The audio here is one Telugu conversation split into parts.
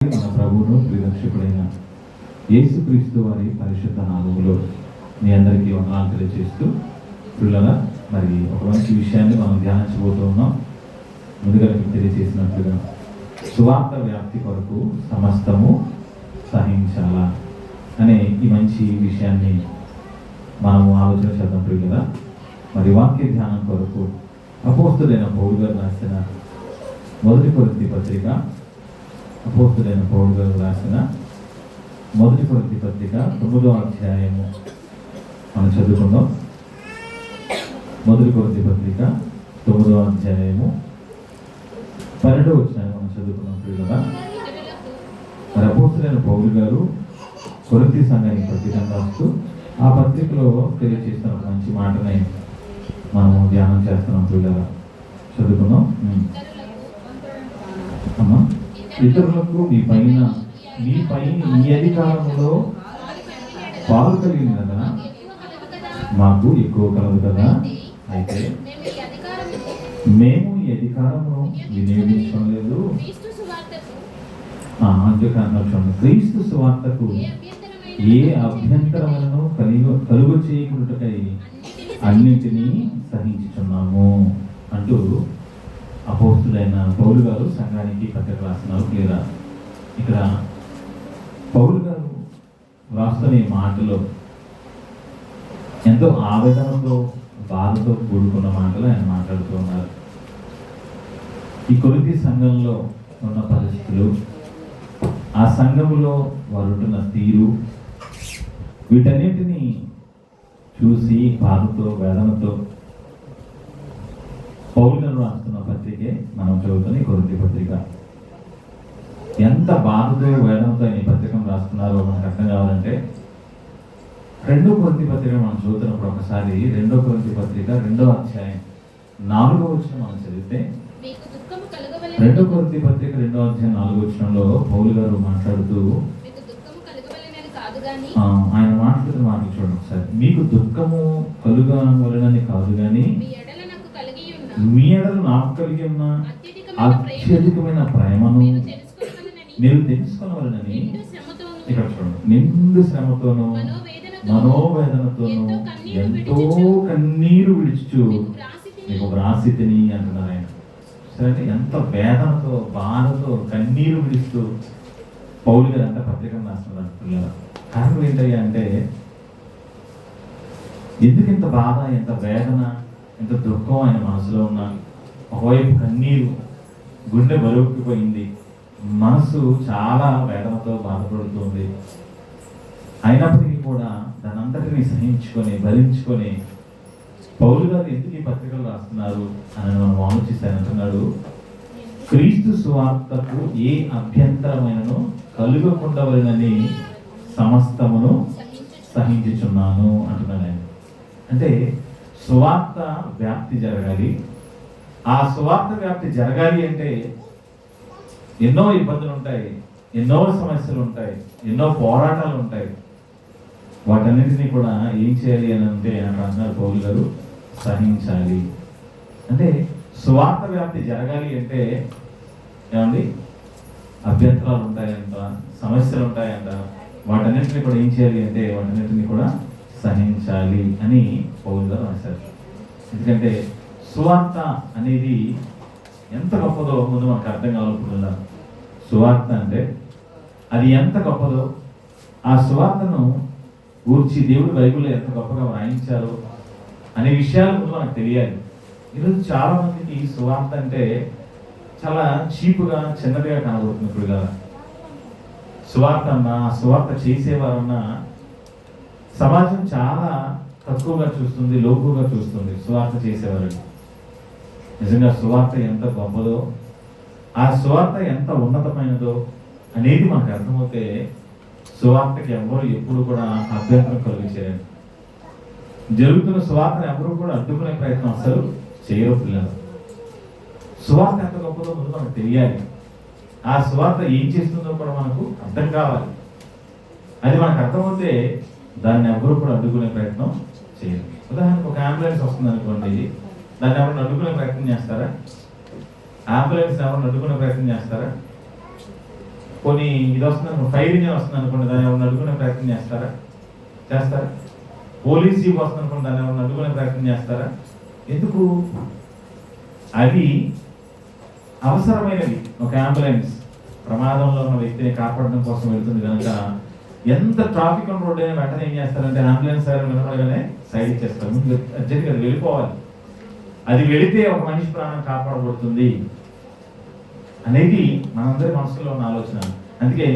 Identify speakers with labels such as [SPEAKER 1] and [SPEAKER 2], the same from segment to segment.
[SPEAKER 1] మన ప్రభువును ప్రియరక్షకుడైన యేసుక్రీస్తు వారి పరిశుద్ధ నామములో మీ అందరికీ వందనాలు తెలియజేస్తూ పిల్లల మరి ఒక మంచి విషయాన్ని మనం ధ్యానించబోతూ ఉన్నాం. ముందుగా మీకు తెలియజేసినట్లుగా సువార్త వ్యాప్తి కొరకు సమస్తము సహించాలా అనే ఈ మంచి విషయాన్ని మనము ఆలోచన చేద్దాం పిల్లల. మరి వాక్య ధ్యానం కొరకు అపోస్తులైన పౌలు గారు రాసిన మొదటి కొరింథీ పత్రిక అపోస్తులైన పౌలు గారు రాసిన మొదటి కొరింథీ పత్రిక 9వ అధ్యాయము మనం చదువుకుందాం. మొదటి కొరింథీ పత్రిక 9వ అధ్యాయము 12వ వచనాన్ని మనం చదువుకున్నాం కదా. మరి అపోస్తులైన పౌలు గారు కొరింథీ సంఘానికి పత్రిక రాస్తూ ఆ పత్రికలో తెలియజేస్తున్న ఒక మంచి మాటని మనము ధ్యానం చేస్తున్నాం పిల్లగా. చదువుకుందాం. అమ్మా, ఇతరులకు మీ అధికారంలో పాలు కలిగింది కదా, మాకు ఎక్కువ కలదు కదా. అయితే మేము ఈ అధికారమును వినియోగించలేదు. అంతేకాదు, క్రీస్తు సువార్తకు ఏ అభ్యంతరములను కలుగు చేయకుండాకై అన్నింటినీ సహించుచున్నాము అంటూ అపోస్తులైన పౌలు గారు సంఘానికి పత్రిక రాస్తున్నారు. లేదా ఇక్కడ పౌలు గారు రాస్తున్న ఈ మాటలో ఎంతో ఆవేదనతో బాధతో కూడుకున్న మాటలు ఆయన మాట్లాడుతూ ఉన్నారు. ఈ కొరింథీ సంఘంలో ఉన్న పరిస్థితులు, ఆ సంఘంలో వారు ఉంటున్న తీరు, వీటన్నిటినీ చూసి బాధతో వేదనతో పౌలు గారు రాస్తున్న పత్రికే మనం చదువుతున్న కొరింథీ పత్రిక. ఎంత బాధతో వేదనతో ఈ పత్రికను రాస్తున్నారో మనకు అర్థం కావాలంటే 2వ కొరింథీ పత్రిక మనం చదువుతున్నప్పుడు ఒకసారి 2వ కొరింథీ పత్రిక 2వ అధ్యాయం 4వ వచనం మనం చదివితే, 2వ కొరింథీ పత్రిక 2వ అధ్యాయం 4వ వచనంలో పౌలు గారు మాట్లాడుతూ ఆయన మాట్లాడుతున్న మాటలు చూడండి ఒకసారి. మీకు దుఃఖము కలుగవలనని కాదు కానీ మీ ఎడల నాకు కలిగి ఉన్న అత్యధికమైన ప్రేమను మీరు తెలుసుకోవాలని, ఇక్కడ చూడండి, నిండు శ్రమతోనూ మనోవేదనతోనూ ఎంతో కన్నీరు విడుచు మీకు వ్రాసితిని అంటున్నారు ఆయన. సరే, ఎంత వేదనతో బాధతో కన్నీరు విడుస్తూ పౌలు గారు అంత పత్రికను రాస్తున్నారు పిల్లలు. కారణం ఏంటయ్యా అంటే, ఎందుకు ఇంత బాధ, ఎంత వేదన, ఎంత దుఃఖం ఆయన మనసులో ఉన్న? ఒకవైపు కన్నీరు, గుండె బరువుకిపోయింది, మనసు చాలా వేదనతో బాధపడుతుంది. అయినప్పటికీ కూడా దాని అంతటిని సహించుకొని భరించుకొని పౌలు గారు ఎందుకు ఈ పత్రికలు రాస్తున్నారు అని మనం ఆలోచిస్తానంటున్నాడు. క్రీస్తు సువార్తకు ఏ అభ్యంతరమైనను కలుగకుండవలెనని సమస్తమును సహించుచున్నాను అంటున్నాను ఆయన. అంటే సువార్త వ్యాప్తి జరగాలి. ఆ సువార్త వ్యాప్తి జరగాలి అంటే ఎన్నో ఇబ్బందులు ఉంటాయి, ఎన్నో సమస్యలు ఉంటాయి, ఎన్నో పోరాటాలు ఉంటాయి. వాటన్నింటినీ కూడా ఏం చేయాలి అని అంటే అంటున్నారు పౌలు గారు, సహించాలి. అంటే సువార్త వ్యాప్తి జరగాలి అంటే ఏమండి, అభ్యంతరాలు ఉంటాయంట, సమస్యలు ఉంటాయంట. వాటన్నింటినీ కూడా ఏం చేయాలి అంటే వాటన్నింటినీ కూడా సహించాలి అని పౌలు గారు రాశారు. ఎందుకంటే సువార్త అనేది ఎంత గొప్పదో ముందు మనకు అర్థం కావాలనుకుంటున్నాం. సువార్త అంటే అది ఎంత గొప్పదో, ఆ సువార్తను గూర్చి దేవుడు బైబిల్లో ఎంత గొప్పగా వ్రాయించారో అనే విషయాలు ముందు మనకు తెలియాలి. ఈరోజు చాలా మందికి సువార్త అంటే చాలా చీపుగా, చిన్నదిగా కనబడుతుంది. ఇప్పుడు కదా సువార్త అన్నా, సువార్త చేసేవారన్నా సమాజం చాలా తక్కువగా చూస్తుంది, లోకుగా చూస్తుంది సువార్త చేసేవారిని. నిజంగా సువార్త ఎంత గొప్పదో, ఆ సువార్త ఎంత ఉన్నతమైనదో అనేది మనకు అర్థమవుతే సువార్తకి ఎవరు ఎప్పుడు కూడా అభ్యంతరం కలిగించారు. జరుగుతున్న సువార్తను ఎవరు కూడా అడ్డుకునే ప్రయత్నం అసలు చేయరు పిల్లలు. సువార్త ఎంత గొప్పదో ముందు మనకు తెలియాలి. ఆ సువార్త ఏం చేస్తుందో కూడా మనకు అర్థం కావాలి. అది మనకు అర్థమవుతే దాన్ని ఎవరు కూడా అడ్డుకునే ప్రయత్నం చేయరు. ఉదాహరణకు ఒక అంబులెన్స్ వస్తుంది అనుకోండి, దాన్ని ఎవరిని అడ్డుకునే ప్రయత్నం చేస్తారా? అంబులెన్స్ ఎవరిని అడ్డుకునే ప్రయత్నం చేస్తారా? కొన్ని ఇది వస్తుంది, ఫైర్ ఇంజిన్ వస్తుంది అనుకోండి, దాన్ని ఎవరిని అడ్డుకునే ప్రయత్నం చేస్తారా? పోలీస్ జీప్ వస్తుంది అనుకోండి, దాన్ని ఎవరిని అడ్డుకునే ప్రయత్నం చేస్తారా? ఎందుకు? అవి అవసరమైనవి. ఒక అంబులెన్స్ ప్రమాదంలో ఉన్న వ్యక్తిని కాపాడడం కోసం వెళ్తుంది కనుక ఎంత ట్రాఫిక్ ఉన్న రోడ్డు అయినా వెంటనే ఏం చేస్తారంటే అంబులెన్స్ వినపడగానే సైడ్ ఇచ్చేస్తారు. ముందు అర్జెంట్గా అది వెళ్ళిపోవాలి, అది వెళితే ఒక మనిషి ప్రాణం కాపాడబడుతుంది అనేది మనందరి మనసులో ఉన్న ఆలోచన. అందుకే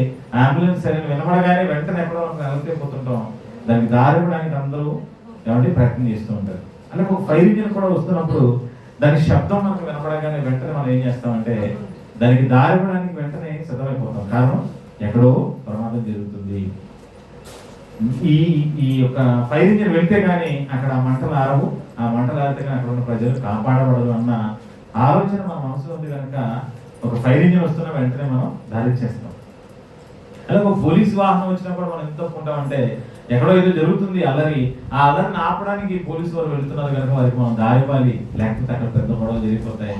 [SPEAKER 1] అంబులెన్స్ సరైన వినపడగానే వెంటనే ఎక్కడో వెళ్ళిపోతుంటాం, దానికి దారి ఇవ్వడానికి అందరూ ఏమంటే ప్రయత్నం చేస్తూ ఉంటారు. అలాగే ఒక ఫైర్ ఇంజిన్ కూడా వస్తున్నప్పుడు దాని శబ్దం మనకు వినపడగానే వెంటనే మనం ఏం చేస్తామంటే దానికి దారి ఇవ్వడానికి వెంటనే సిద్ధమైపోతాం. కారణం ఎక్కడో ప్రమాదం జరుగుతుంది. ఈ ఈ యొక్క ఫైర్ ఇంజిన్ వెళ్తే కానీ అక్కడ మంటలు ఆరవు, ఆ మంటలు ఆరితే కానీ అక్కడ ఉన్న ప్రజలు కాపాడబడదు అన్న ఆలోచన మన మనసులో ఉంది కనుక ఒక ఫైర్ ఇంజిన్ వస్తున్న వెంటనే మనం దారి చేస్తాం. అలాగే ఒక పోలీస్ వాహనం వచ్చినప్పుడు మనం ఎంత ఒప్పుకుంటామంటే ఎక్కడో ఏదో జరుగుతుంది అల్లరి, ఆ అల్లరిని ఆపడానికి పోలీసు వారు వెళుతున్నారు కనుక వారికి మనం దారి ఇవ్వాలి, లేకపోతే అక్కడ పెద్ద గొడవలు జరిగిపోతాయి,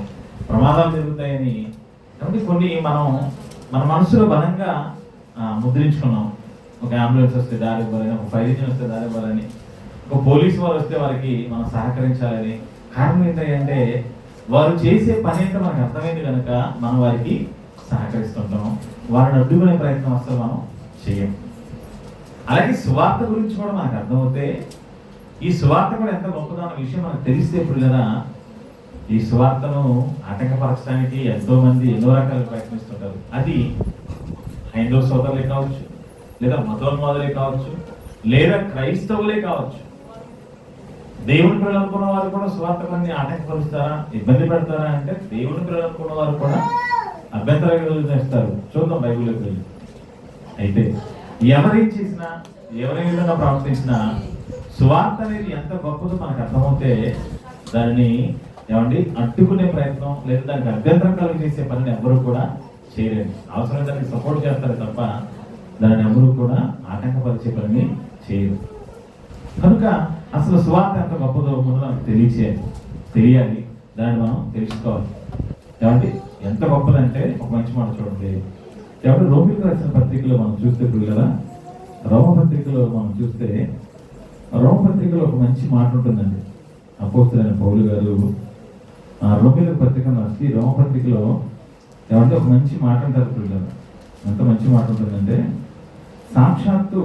[SPEAKER 1] ప్రమాదాలు జరుగుతాయని. కాబట్టి కొన్ని మనం మన మనసులో బలంగా ముద్రించుకున్నాం. ఒక అంబులెన్స్ వస్తే దారి ఇవ్వాలని, ఒక ఫైర్ ఇంజిన్ వస్తే దారి ఇవ్వాలని, ఒక పోలీసు వారు వస్తే వారికి మనం సహకరించాలని. కారణం ఏంటంటే వారు చేసే పని ఏంటో మనకు అర్థమైంది కనుక మనం వారికి సహకరిస్తుంటాం, వారిని అడ్డుకునే ప్రయత్నం అసలు మనం చేయం. అలాగే సువార్త గురించి కూడా మనకు అర్థమవుతే ఈ సువార్త కూడా ఎంత గొప్పదన్న విషయం మనకు తెలిస్తే ఇప్పుడు కదా ఈ సువార్తను ఆటంకపరచడానికి ఎంతో మంది ఎన్నో రకాలు ప్రయత్నిస్తుంటారు. అది హైందవ సోదరులే కావచ్చు, లేదా మతోన్మాదులే కావచ్చు, లేదా క్రైస్తవులే కావచ్చు. దేవుని పిల్లలు అనుకున్న వారు కూడా సువార్తలన్నీ ఆటంకపరుస్తారా, ఇబ్బంది పెడతారా అంటే దేవుని పిల్లలు అనుకున్న వారు కూడా అభ్యంతరాలు చేస్తారు. చూద్దాం బైబిల్లోకి వెళ్ళి. అయితే ఎవరేం చేసినా, ఎవరి విధంగా ప్రవర్తించినా సువార్త అనేది ఎంత గొప్పదో మనకు అర్థమవుతే దానిని ఏమండి అడ్డుకునే ప్రయత్నం లేదా దానికి అభ్యంతరం కలిగి చేసే పనిని ఎవరు కూడా చేయలేరు. అవసరమైన దానికి సపోర్ట్ చేస్తారు తప్ప దానిని ఎవరు కూడా ఆటంకపరిచే పనిని చేయరు. కనుక అసలు సువార్త ఎంత గొప్పదో ముందు మనకు తెలియాలి, దాన్ని మనం తెలుసుకోవాలి. ఏమండి ఎంత గొప్పదంటే ఒక మంచి మాట చూడండి. కాబట్టి రోమిలకు రాసిన పత్రికలో మనం చూస్తే కదా, రోమపత్రికలో మనం చూస్తే రోమపత్రికలో ఒక మంచి మాట ఉంటుందండి. అపోస్తలుడైన పౌలు గారు రోమిలకు పత్రిక రాసి రోమపత్రికలో ఏమంటే ఒక మంచి మాట అంటారు పిల్లలు. ఎంత మంచి మాట ఉంటుందంటే సాక్షాత్తు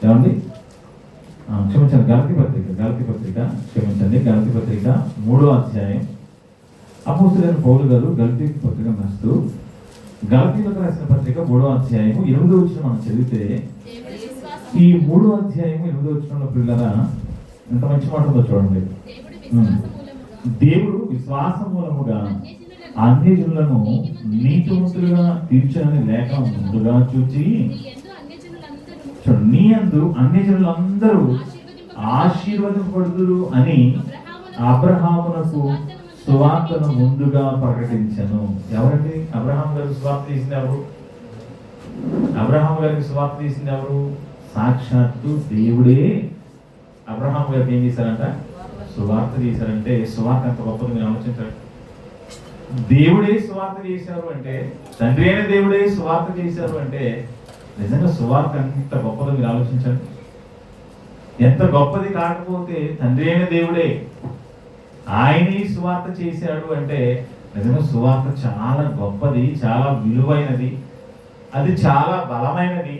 [SPEAKER 1] ఏమండి క్షమించండి గలతీ పత్రిక 3వ అధ్యాయం అపోస్తలుడైన పౌలు గారు గలతీ పత్రిక రాస్తూ గలతీయులకు రాసిన పత్రిక 3వ అధ్యాయం 8వ వచనం మనం చదివితే ఈ 3వ అధ్యాయం 8వ వచనంలో పిల్లరా ఎంత మంచి మాట ఉందో చూడండి. దేవుడు విశ్వాస మూలముగా అన్యజనులను నీతిమంతులుగా తీర్చని లేఖ ముందుగా చూచి నీ యందు అన్యజనులందరూ ఆశీర్వదింపబడుదురు అని అబ్రహామునకు సువార్తను ముందుగా ప్రకటించను. ఎవరండి అబ్రహాం గారికి సువార్త చేసింది ఎవరు? అబ్రహాం గారికి సువార్త చేసింది ఎవరు? సాక్షాత్తు దేవుడే అబ్రహాం గారికి ఏం చేశారంట? సువార్త చేశారంటే సువార్త ఎంత గొప్పది మీరు ఆలోచించండి. దేవుడే సువార్త చేశారు అంటే, తండ్రి అయిన దేవుడే సువార్త చేశారు అంటే నిజంగా సువార్త ఎంత గొప్పదో మీరు ఆలోచించండి. ఎంత గొప్పది కాకపోతే తండ్రి అయిన దేవుడే ఆయనే సువార్త చేశాడు అంటే నిజంగా సువార్త చాలా గొప్పది, చాలా విలువైనది, అది చాలా బలమైనది,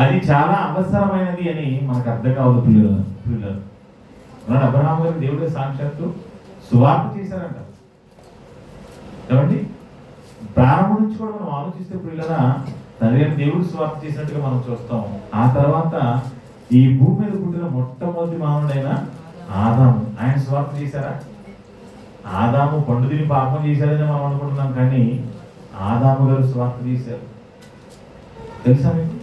[SPEAKER 1] అది చాలా అవసరమైనది అని మనకు అర్థం కావాలి పిల్లలు. అబ్రహాం గారు దేవుడే సాక్షాత్తు సువార్త చేశారంట. ఏమండి ప్రారంభం నుంచి కూడా మనం ఆలోచిస్తే పిల్లల తండ్రి దేవుడు సువార్త చేసినట్టుగా మనం చూస్తాం. ఆ తర్వాత ఈ భూమి మీద పుట్టిన మొట్టమొదటి మానవుడైన ఆదాము, ఆయన సువార్త చేశారా? ఆదాము పండు తిని పాపం చేశారని మనం అనుకుంటున్నాం, కానీ ఆదాము గారు సువార్త చేశారు. తెలుసా మీకు?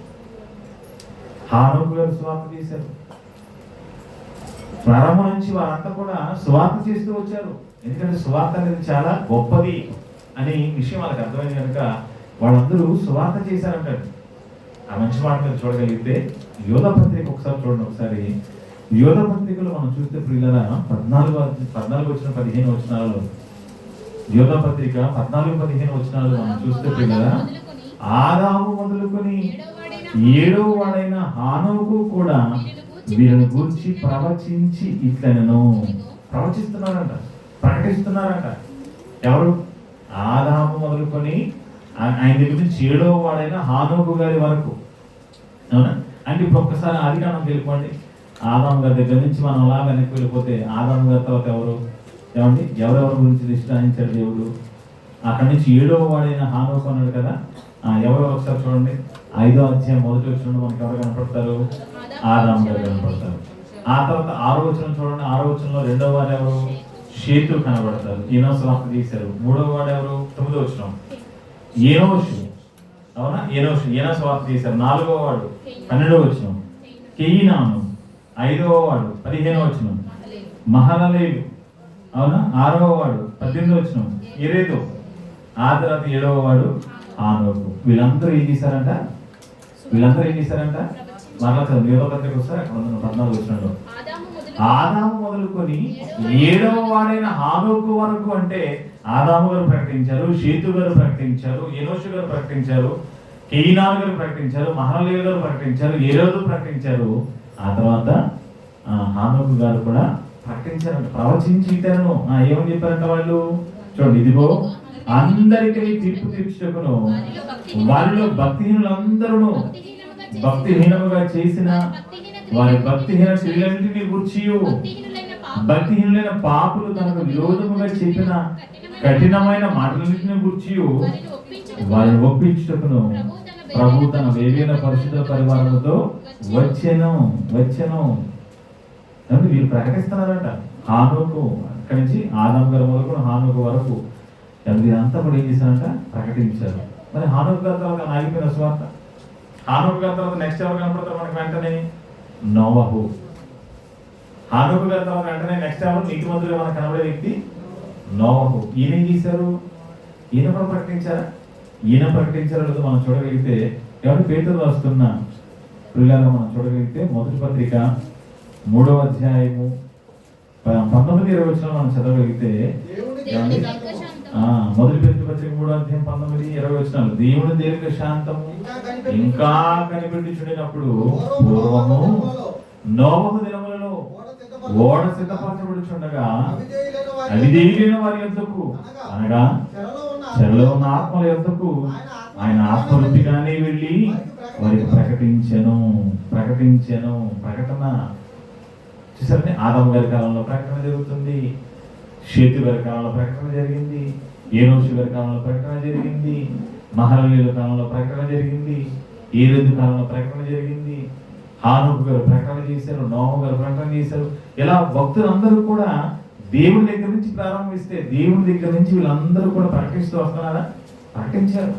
[SPEAKER 1] హానోకు గారు సువార్త చేశారు. ప్రారంభం నుంచి వారంతా కూడా సువార్త చేస్తూ వచ్చారు. ఎందుకంటే సువార్త అనేది చాలా గొప్పది అని విషయం వాళ్ళకి అర్థమైంది కనుక వాళ్ళందరూ సువార్త చేశారంటారు. ఆ మంచి మాట మీద చూడగలిగితే యోధ పత్రిక ఒకసారి చూడండి. ఒకసారి యోధ పత్రికలో మనం చూస్తే ప్రియులరా 14-15 వచనాలలో యోధ పత్రిక 14-15 వచనాలు మనం చూస్తే ప్రియులరా ఆదాము మొదలుకొని ఏడవ వాడైన హానోకు కూడా వీరిని గూర్చి ప్రవచించి ఇట్లనను. ప్రవచిస్తున్నారంట, ప్రకటిస్తున్నారంట. ఎవరు? ఆదాము మొదలుకొని ఆయన దగ్గర నుంచి ఏడవ వాడైన హానోకు గారి వరకు. అవునా? అంటే ఇప్పుడు ఒక్కసారి ఆదికాండం వెళ్ళిపోండి. ఆదాము గారి దగ్గర నుంచి మనం అలా వెనక్కి వెళ్ళిపోతే ఆదాము గారి తర్వాత ఎవరు? ఏమండి? ఎవరెవరి గురించి నిష్ఠాయించాడు దేవుడు? అక్కడి నుంచి ఏడవ వాడైన హానోకు అన్నాడు కదా. ఎవరో ఒకసారి చూడండి, 5వ అధ్యాయం మొదటి వచనంలో మనకి ఎవరు కనపడతారు? ఆదాము గారు కనపడతారు. ఆ తర్వాత 6వ వచనం చూడండి. 6వ వచనంలో రెండవ వాడు ఎవరు? షేతు కనబడతారు. ఈనో స్వార్థ చేశారు. 3వ వాడు ఎవరు? 9వ వచనం ఏనోషు. అవునా? ఏనో స్వార్థ చేశారు. 4వ వాడు 12వ వచనం కెయినాను. 5వ వాడు 15వ వచనం మహలలేలు. అవునా? 6వ వాడు 18వ వచనం ఎరేదో. ఆ తర్వాత 7వ వాడు హానోకు. వీళ్ళందరూ ఏం చేశారంట? మరలా చదువు. ఏదో పత్రిక వస్తారు అక్కడ 14వ వచనంలో ఆదాము మొదలుకొని 7వ వాడైన హానోకు వరకు. అంటే ఆదాము గారు ప్రకటించారు, షేతు గారు ప్రకటించారు, ఎనోషు గారు ప్రకటించారు, కెయినాను గారు ప్రకటించారు, మహలలేలు గారు ప్రకటించారు, ఏరోదు ప్రకటించారు. ఆ తర్వాత హానోకు గారు కూడా ప్రకటించారంట, ప్రవచించి ఇతరును. ఏమని చెప్పారంట వాళ్ళు? చూడండి, ఇదిగో అందరికీ తీర్పు తీర్చుటకును వారిలో భక్తిహీనులందరూ భక్తిహీనముగా చేసిన వారి భక్తిహీన క్రియలన్నిటిని గూర్చి భక్తిహీనులైన పాపులు తనకు విరోధముగా చెప్పిన కఠినమైన మాటలన్నిటిని గూర్చి వారిని ఒప్పించుటకును ప్రభు తన వేవేల పరిశుద్ధ పరివారముతో వచ్చెను. వీరు ప్రకటిస్తున్నారంట. హానోకు అక్కడి నుంచి ఆదాము గారు మొదలుకొని హానోకు వరకు వీరంతా కూడా ఏం చేశారంట? ప్రకటించారు. మరి హానోకు గారి తర్వాత ఆగిపోయిన స్వార్థ. హానోకు గారి తర్వాత నెక్స్ట్ ఎవరు కనపడతారు మనకి? వెంటనే నోవహు. హానోకు గారి తర్వాత వెంటనే నెక్స్ట్ ఎవరు? నీతిమంతులుగా మనకు కనబడే వ్యక్తి నోవహు. ఈయన ఏం చేశారు? ఈయన కూడా ప్రకటించారా? ఈయన ప్రకటించారో లేదో మనం చూడగలిగితే, ఎవరు పేతురు రాస్తున్న పిల్లలుగా మనం చూడగలిగితే మొదటి పత్రిక 3వ అధ్యాయము 19-20 వచనాలు మనం చదవగలిగితే, మొదటి పేతురు పత్రిక 3వ అధ్యాయం 19-20 వచనాలు. దేవుని దీర్ఘ శాంతము ఇంకా కనిపెట్టుచుండినప్పుడు పూర్వము నోవహు దినములలో ఓడ సిద్ధపరచబడుచుండగా అవిధేయులైన వారి యొద్దకు, అనగా చెరలో ఉన్న ఆత్మల యొద్దకు ఆయన ఆత్మవృత్తిగానే వెళ్ళి వారికి ప్రకటించెను. ప్రకటన చూసారండి. ఆదాము గారి కాలంలో ప్రకటన జరుగుతుంది, షేతు గారి కాలంలో ప్రకటన జరిగింది, ఏనోషు గారి కాలంలో ప్రకటన జరిగింది, మహలలేలు కాలంలో ప్రకటన జరిగింది, ఏరేదు కాలంలో ప్రకటన జరిగింది, హానోకు గారు ప్రకటన చేశారు, నోవహు గారు ప్రకటన చేశారు. ఇలా భక్తులందరూ కూడా దేవుడి దగ్గర నుంచి ప్రారంభిస్తే దేవుడి దగ్గర నుంచి వీళ్ళందరూ కూడా ప్రకటిస్తూ వస్తున్నారా? ప్రకటించారు.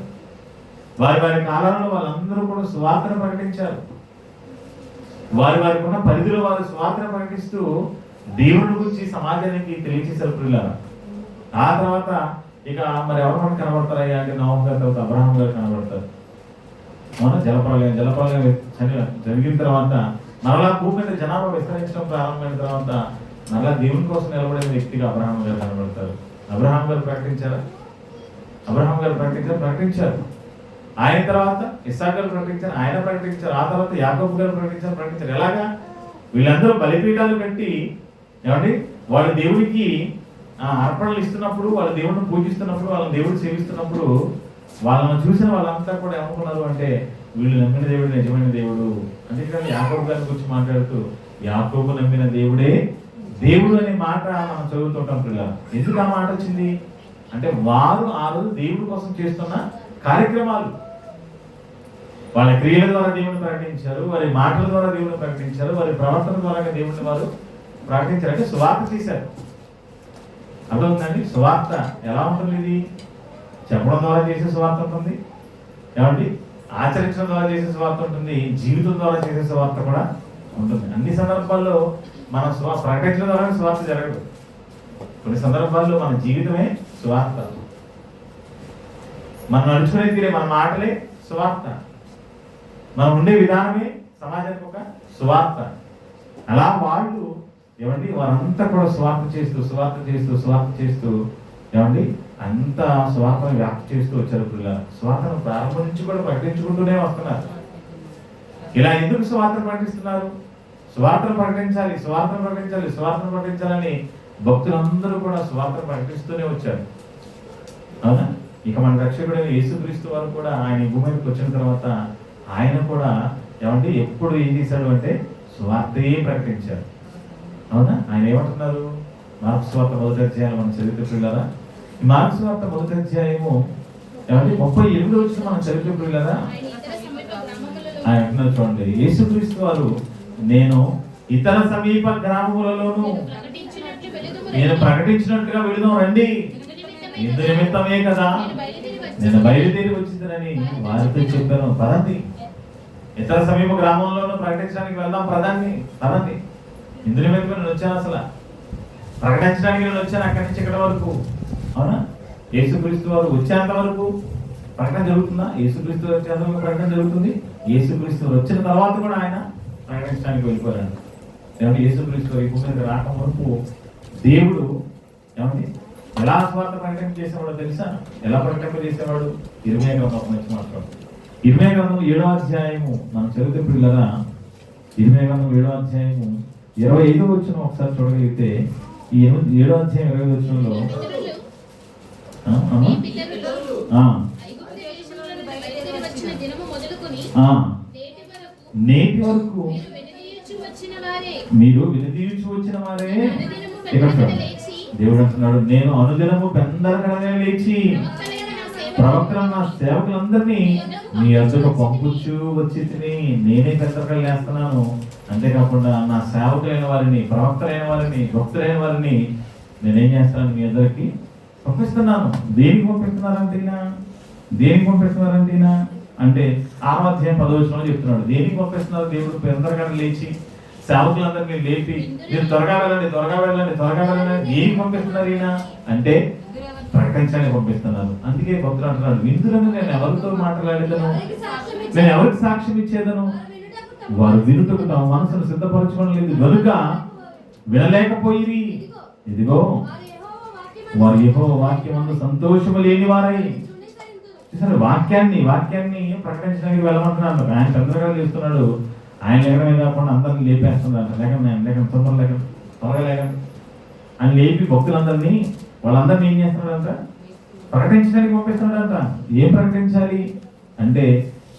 [SPEAKER 1] వారి కాలంలో వాళ్ళందరూ కూడా సువార్తను ప్రకటించారు. వారికి ఉన్న పరిధిలో వారు సువార్తను ప్రకటిస్తూ దేవుడి గురించి సమాజానికి తెలియచేశారు పిల్లలు. ఆ తర్వాత ఇక మరి ఎవరు మనకు కనబడతారయ్యా అంటే నోవహు గారి తర్వాత అబ్రహాం గారు కనబడతారు. మన జలప్రలయం జరిగిన తర్వాత మరలా భూమి మీద జనాభా విస్తరించడం ప్రారంభమైన తర్వాత మరలా దేవుని కోసం నిలబడిన వ్యక్తిగా అబ్రహాం గారు కనబడతారు. అబ్రహాం గారు ప్రకటించారా? ప్రకటించారు. ఆయన తర్వాత ఇస్సాకు గారు ప్రకటించారు, ఆయన ప్రకటించారు. ఆ తర్వాత యాకోబు గారు ప్రకటించారు. ఎలాగా? వీళ్ళందరూ బలిపీఠాలు కట్టి ఏమండి వాళ్ళు దేవుడికి అర్పణలు ఇస్తున్నప్పుడు, వాళ్ళ దేవుడిని పూజిస్తున్నప్పుడు, వాళ్ళని దేవుడు సేవిస్తున్నప్పుడు వాళ్ళని చూసిన వాళ్ళంతా కూడా ఏమనుకున్నారు అంటే వీళ్ళు నమ్మిన దేవుడు నిజమైన దేవుడు. అందుకని యాకోబు గారి గురించి మాట్లాడుతూ యాకోబు నమ్మిన దేవుడే దేవుడు అనే మాట మనం చదువుతుంటాం పిల్లలు. ఎందుకు ఆ మాట వచ్చింది అంటే వారు ఆ రోజు దేవుడి కోసం చేస్తున్న కార్యక్రమాలు, వాళ్ళ క్రియల ద్వారా దేవుని ప్రకటించారు, వారి మాటల ద్వారా దేవుని ప్రకటించారు, వారి ప్రవర్తన ద్వారా దేవుడిని వారు ప్రకటించారు. అంటే సువార్త చేశారు. అర్థమవుతుందండి? సువార్త ఎలా ఉంటుంది? ఇది చెప్పడం ద్వారా చేసే సువార్త ఉంటుంది, ఏమండి ఆచరించడం ద్వారా చేసే సువార్త ఉంటుంది, జీవితం ద్వారా చేసే సువార్త కూడా ఉంటుంది. అన్ని సందర్భాల్లో మనం ప్రకటించడం ద్వారా సువార్త జరగదు. కొన్ని సందర్భాల్లో మన జీవితమే సువార్త, మనం నడుచుకునే తీరే, మన మాటలే సువార్త, మనం ఉండే విధానమే సమాజానికి ఒక సువార్త. అలా వాళ్ళు ఏమండి వారంతా కూడా స్వార్థ చేస్తూ ఏమండి అంత స్వార్థను వ్యాప్తి చేస్తూ వచ్చారు పిల్లలు. స్వార్థను ప్రారంభం నుంచి కూడా ప్రకటించుకుంటూనే వస్తున్నారు. ఇలా ఎందుకు స్వార్థను ప్రకటిస్తున్నారు? స్వార్థను ప్రకటించాలి, స్వార్థను ప్రకటించాలి, స్వార్థను ప్రకటించాలని భక్తులందరూ కూడా స్వార్థను ప్రకటిస్తూనే వచ్చారు. అవునా? ఇక మన రక్షకుడైన యేసుక్రీస్తు వారు కూడా ఆయన భూమి మీదకి వచ్చిన తర్వాత ఆయన కూడా ఏమంటే ఎప్పుడు ఏం చేశాడు అంటే స్వార్థే ప్రకటించారు. అవునా? ఆయన ఏమంటున్నారు? మార్క్స్ వార్త మొదటి అధ్యాయం మనం చరిత్ర పిల్లరా, ఈ మార్క్స్ వార్త మొదటి అధ్యాయము ఏమంటే 38 వచ్చిన మనం చరిత్ర పిల్లరా, ఆయన అంటున్నారు చూడండి, యేసుక్రీస్తు వారు నేను ఇతర సమీప గ్రామములలోను నేను ప్రకటించినట్టుగా వెళుదాం రండి, ఇందు నిమిత్తమే కదా నేను బయలుదేరి వచ్చిందని వారితో చెప్పాను. పదండి, ఇతర సమీప గ్రామంలోనూ ప్రకటించడానికి వెళ్దాం, పదండి. ఇందు నిమిత్తమే నేను వచ్చాను, అసలు ప్రకటించడానికి నేను వచ్చాను అక్కడి నుంచి ఇక్కడ వరకు. అవునా? యేసుక్రీస్తు వారు వచ్చేంత వరకు ప్రకటన జరుగుతుందా? యేసుక్రీస్తు వచ్చేంత వరకు ప్రకటన జరుగుతుంది. యేసుక్రీస్తు వచ్చిన తర్వాత కూడా ఆయన ప్రకటించడానికి వెళ్ళిపోయాడు. ఏమంటే యేసుక్రీస్తు ఈ భూమి మీద రావడం వరకు దేవుడు ఏమంటే ఎలా స్వార్థ ప్రకటన చేసేవాడో తెలుసా? ఎలా ప్రకటన చేసేవాడు? ఇర్మీయా గ్రంథం నుంచి మాత్రం ఇర్మీయా గ్రంథం 7వ అధ్యాయము మనం చదివితే పిల్లగా, ఇర్మీయా గ్రంథం 7వ అధ్యాయము 25వ వచనం ఒకసారి చూడగలిగితే, ఈ 7వ అధ్యాయం 25వ వచనంలో నేటి వరకు మీరు వినదీర్చి వచ్చిన వారే. ఇక్కడ దేవుడు అంటున్నాడు, నేను అనుదినము పెందరకనే లేచి ప్రవక్తలను నా సేవకులందరినీ మీ యొద్దకు పంపుచూ వచ్చి తిని నేనే పెందరకలు లేస్తున్నాను. అంతేకాకుండా నా సేవకులైన వారిని, ప్రవక్తలైన వారిని, భక్తులైన వారిని నేనేం చేస్తాను? మీ అందరికి పంపిస్తున్నాను. దేనికి పంపిస్తున్నారంటే అంటే 6వ అధ్యాయం 10వ వచనంలో చెప్తున్నాడు. దేనికి పంపిస్తున్నారు? దేవుడు పెందరకనే లేచి సేవకులందరినీ లేపి మీరు త్వరగా వెళ్ళండి దేనికి పంపిస్తున్నారు ఈయన అంటే ప్రకటించడానికి పంపిస్తున్నారు. అందుకే భక్తులు అంటున్నాడు, విందులను నేను ఎవరితో మాట్లాడేదను, నేను ఎవరికి సాక్ష్యం ఇచ్చేదను? వారు వినుటకు తమ మనసును సిద్ధపరచుకోవడం లేదు కనుక వినలేకపోయిరి. ఇదిగో వారు యెహోవా వాక్యమందు సంతోషము లేని వారై. వాక్యాన్ని ప్రకటించడానికి వెళ్ళమంటున్నాడు. ఆయన పెద్దగా చేస్తున్నాడు. ఆయన లేకమే కాకుండా అందరిని లేపేస్తున్నాడు. త్వరగా లేకండి అని లేపి భక్తులందరినీ వాళ్ళందరినీ ఏం చేస్తున్నాడంట? ప్రకటించడానికి పంపిస్తున్నాడంట. ఏం ప్రకటించాలి అంటే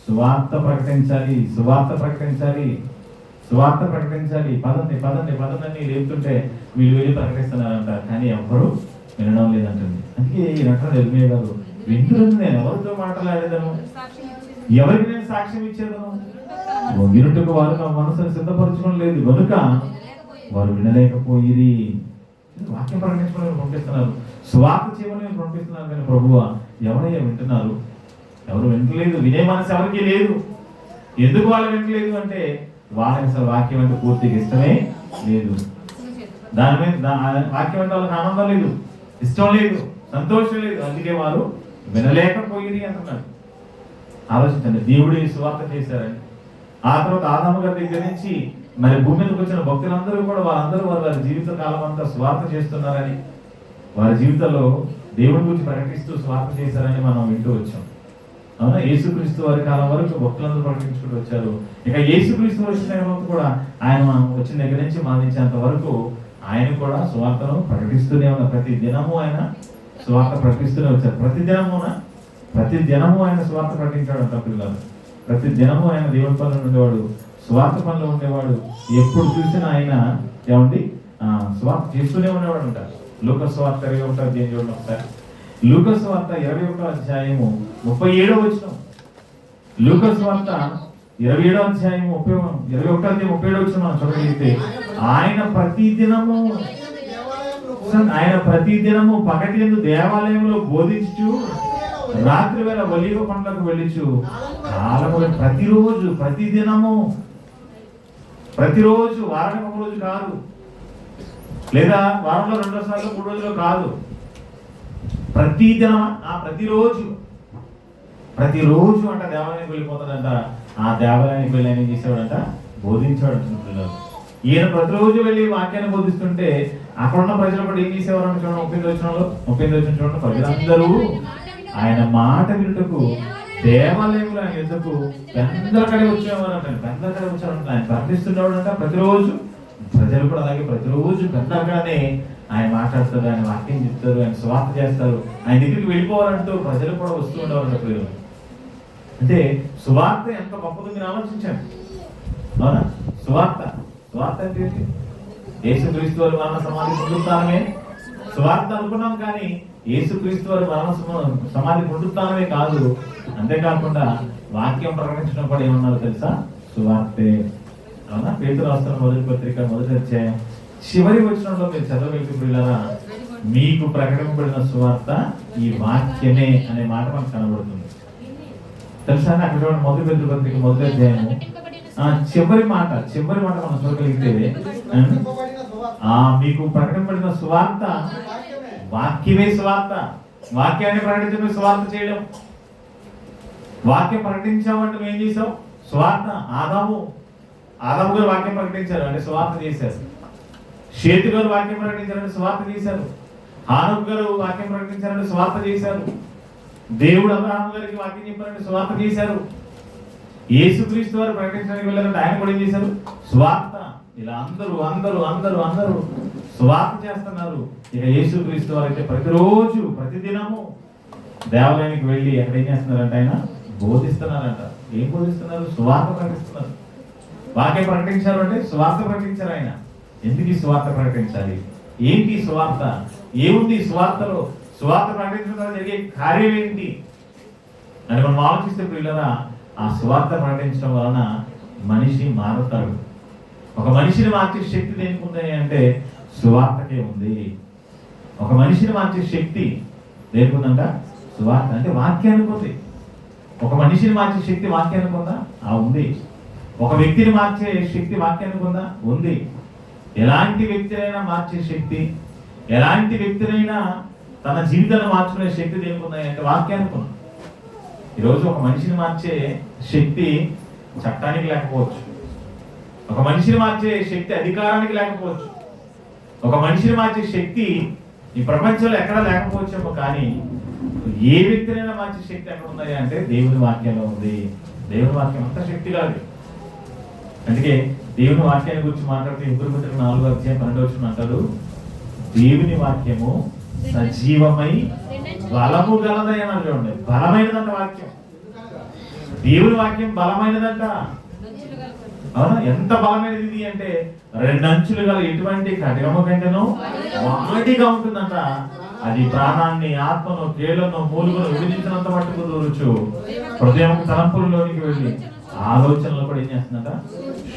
[SPEAKER 1] సువార్త ప్రకటించాలి. పదండి లేపుతుంటే వీళ్ళు వెళ్ళి ప్రకటిస్తున్నారంట. కానీ ఎవ్వరూ వినడం లేదంటుంది. అందుకే ఈ రకం ఇర్మీయా గారు, వింటులను నేను ఎవరితో మాట్లాడేదను, ఎవరికి నేను సాక్ష్యం ఇచ్చేదను? వినుటకు వారు తమ మనసును సిద్ధపరచడం లేదు కనుక వారు వినలేకపోయిరి. వాక్యం ప్రకటించడం పంపిస్తున్నారు, స్వార్థ చేయమని పంపిస్తున్నారు. కానీ ప్రభువా ఎవరయ్యా వింటున్నారు? ఎవరు వింటలేదు. వినే మనసు ఎవరికి లేదు. ఎందుకు వాళ్ళు వింటలేదు అంటే వాళ్ళకి అసలు వాక్యం అంటే పూర్తిగా ఇష్టమే లేదు. దాని మీద వాక్యం అంటే వాళ్ళకి ఆనందం లేదు, ఇష్టం లేదు, సంతోషం లేదు. అందుకే వారు వినలేకపోయిరి అంటున్నాడు. ఆలోచించండి, దేవుడు ఈ సువార్త చేశారని. ఆ తర్వాత ఆదాము గారి దగ్గర నుంచి మరి భూమి మీదకి వచ్చిన భక్తులందరూ కూడా వారి జీవిత కాలం అంతా స్వార్థ చేస్తున్నారని, వారి జీవితంలో దేవుడి గురించి ప్రకటిస్తూ స్వార్థ చేశారని మనం వింటూ వచ్చాం. అవునా? యేసుక్రీస్తు వారి కాలం వరకు భక్తులందరూ ప్రకటించుకుంటూ వచ్చారు. ఇక యేసుక్రీస్తు వచ్చిన తర్వాత కూడా ఆయన వచ్చిన దగ్గర నుంచి మరణించేంత వరకు ఆయన కూడా స్వార్థను ప్రకటిస్తూనే ఉన్నారు. ప్రతి దినము ఆయన స్వార్థ ప్రకటిస్తూనే వచ్చారు. ప్రతి దినము ఆయన స్వార్థ ప్రకటించాడు అంట పిల్లలు. ప్రతి దినము ఆయన దేవుడి పనులు ఉండేవాడు, స్వార్థ పనులు ఉండేవాడు. ఎప్పుడు చూసినా ఆయన ఏమండి స్వార్థ చేస్తూనే ఉండేవాడు అంట. లూకాసు వార్త 21వ అధ్యాయం చూడండి ఒకసారి. లూకాసు వార్త 21వ అధ్యాయము 37వ వచనం. లూకాసు వార్త 27వ అధ్యాయము 37వ వచనం మనం చూడగలిగితే, ఆయన ప్రతిదినము పగటి యందు దేవాలయంలో బోధించు, రాత్రి వేళ ఒలీవ కొండలకు వెళ్ళిచు కాలము. ప్రతిరోజు వారానికి ఒక రోజు కాదు, లేదా వారంలో 2 సార్లు 3 రోజులు కాదు, ప్రతిరోజు అంట దేవాలయానికి వెళ్ళిపోతాడంట. ఆ దేవాలయానికి వెళ్ళి ఆయన ఏం చేసేవాడంట? బోధించాడు. ఈయన ప్రతిరోజు వెళ్ళి వాక్యాన్ని బోధిస్తుంటే అక్కడ ఉన్న ప్రజలు కూడా ఏం చేసేవారు అంటే చూడండి, 30 వచ్చిన చూడండి, ప్రజలందరూ ఆయన మాట వినుటకు దేవాలయంలో ఆయన ఎదుకు పెద్దలకడే వచ్చేవారు అంటే, పెద్దలకడే వచ్చేవారు. ఆయన ప్రకటిస్తుండేవాడు అంట ప్రతిరోజు. ప్రజలు కూడా అలాగే ప్రతిరోజు పెద్దగానే ఆయన మాట్లాడతారు, ఆయన వాక్యం చెప్తారు, ఆయన సువార్త చేస్తారు, ఆయన దగ్గరికి వెళ్ళిపోవాలంటూ ప్రజలు కూడా వస్తూ ఉండేవారు పేరు. అంటే సువార్త ఎంత గొప్పది మీరు ఆలోచించండి. అవునా? సువార్త అంటే యేసుక్రీస్తు వారి మరణ సమాధి పునరుత్థానమే సువార్త అనుకున్నాం, కానీ యేసుక్రీస్తు వారి మరణ సమాధి పునరుత్థానమే కాదు. అంతేకాకుండా వాక్యం ప్రకటించడం కూడా ఏమన్నారు తెలుసా? సువార్తే. అవునా? పేతురు రాస్తున్న మొదటి పత్రిక 1వ అధ్యాయం చివరి వచనంలో మీరు చదవగలిగిన మీకు ప్రకటింపబడిన సువార్త ఈ వాక్యమే అనే మాట మనకు కనబడుతుంది. తెలుసా? అక్కడ చూడండి, మొదటి పేతురు పత్రిక 1వ అధ్యాయము చివరి మాట మనం చూడగలిగితే మీకు ప్రకటింపబడిన సువార్త వాక్యమే సువార్త. వాక్యాన్ని ప్రకటించడం సువార్త చేయడం. వాక్యం ప్రకటించామంటే నువ్వు ఏం చేసావు? సువార్త. ఆదాము గారు వాక్యం ప్రకటించారు అంటే సువార్త చేశారు. షేతు గారు వాక్యం ప్రకటించారంటే సువార్త చేశారు. హానోకు గారు వాక్యం ప్రకటించారంటే సువార్త చేశారు. దేవుడు అబ్రహాము గారికి వాక్యం చెప్పారంటే సువార్త చేశారు. యేసుక్రీస్తు వారు ప్రకటించడానికి వెళ్ళారంటే ఆయన కూడా ఏం చేశారు? సువార్త. ఇలా అందరూ సువార్త చేస్తున్నారు. ఇక యేసుక్రీస్తు వారు అయితే ప్రతిరోజు ప్రతిదినము దేవాలయానికి వెళ్ళి అక్కడ ఏం చేస్తున్నారంటే ఆయన బోధిస్తున్నారంట. ఏం బోధిస్తున్నారు? సువార్త ప్రకటిస్తున్నారు. వాక్యం ప్రకటించారు అంటే సువార్త ప్రకటించారు ఆయన. ఎందుకు ఈ సువార్త ప్రకటించాలి? ఏంటి సువార్త? ఏముంది సువార్తలో? సువార్త ప్రకటించడం ద్వారా జరిగే కార్యం ఏంటి అని మనం ఆలోచిస్తే పిల్లరా, ఆ సువార్త ప్రకటించడం వలన మనిషి మారుతాడు. ఒక మనిషిని మార్చే శక్తి దేనికి ఉంది అంటే సువార్తకే ఉంది. ఒక మనిషిని మార్చే శక్తి దేనికి ఉందంట? సువార్త. అంటే వాక్యానికి ఉంది. ఒక మనిషిని మార్చే శక్తి వాక్యానికి ఉందా? ఉంది. ఒక వ్యక్తిని మార్చే శక్తి వాక్యానికి ఉందా? ఉంది. ఎలాంటి వ్యక్తినైనా మార్చే శక్తి, ఎలాంటి వ్యక్తినైనా తన జీవితాన్ని మార్చుకునే శక్తి దేనికి ఉన్నాయి అంటే వాక్యానికి ఉంది. ఈరోజు ఒక మనిషిని మార్చే శక్తి చట్టానికి లేకపోవచ్చు, ఒక మనిషిని మార్చే శక్తి అధికారానికి లేకపోవచ్చు, ఒక మనిషిని మార్చే శక్తి ఈ ప్రపంచంలో ఎక్కడా లేకపోవచ్చేమో, కానీ ఏ వ్యక్తినైనా మార్చే శక్తి ఎక్కడ ఉన్నాయి అంటే దేవుని వాక్యంలో ఉంది. దేవుని వాక్యం అంత శక్తి కాదు. అందుకే దేవుని వాక్యాన్ని గురించి మాట్లాడితే హెబ్రీ పత్రిక 4వ అధ్యాయం 12వ వచనం అంటాడు, దేవుని వాక్యము సజీవమై బలము గలదై అన్నాడు. చూడండి, బలమైనదంట వాక్యం. దేవుని వాక్యం బలమైనదంట. అవునా? ఎంత బలమైనది ఇది అంటే 2 అంచులు గల ఎటువంటి ఖడ్గము కంటేనూ వాటిగా ఉంటుందంట. అది ప్రాణాన్ని, ఆత్మను, కీళ్లను, మూలుగును విభజించినంత మట్టుకు దూరచ్చు. హృదయం తలంపులలోనికి వెళ్ళి ఆలోచనలు కూడా ఏం చేస్తుందంట?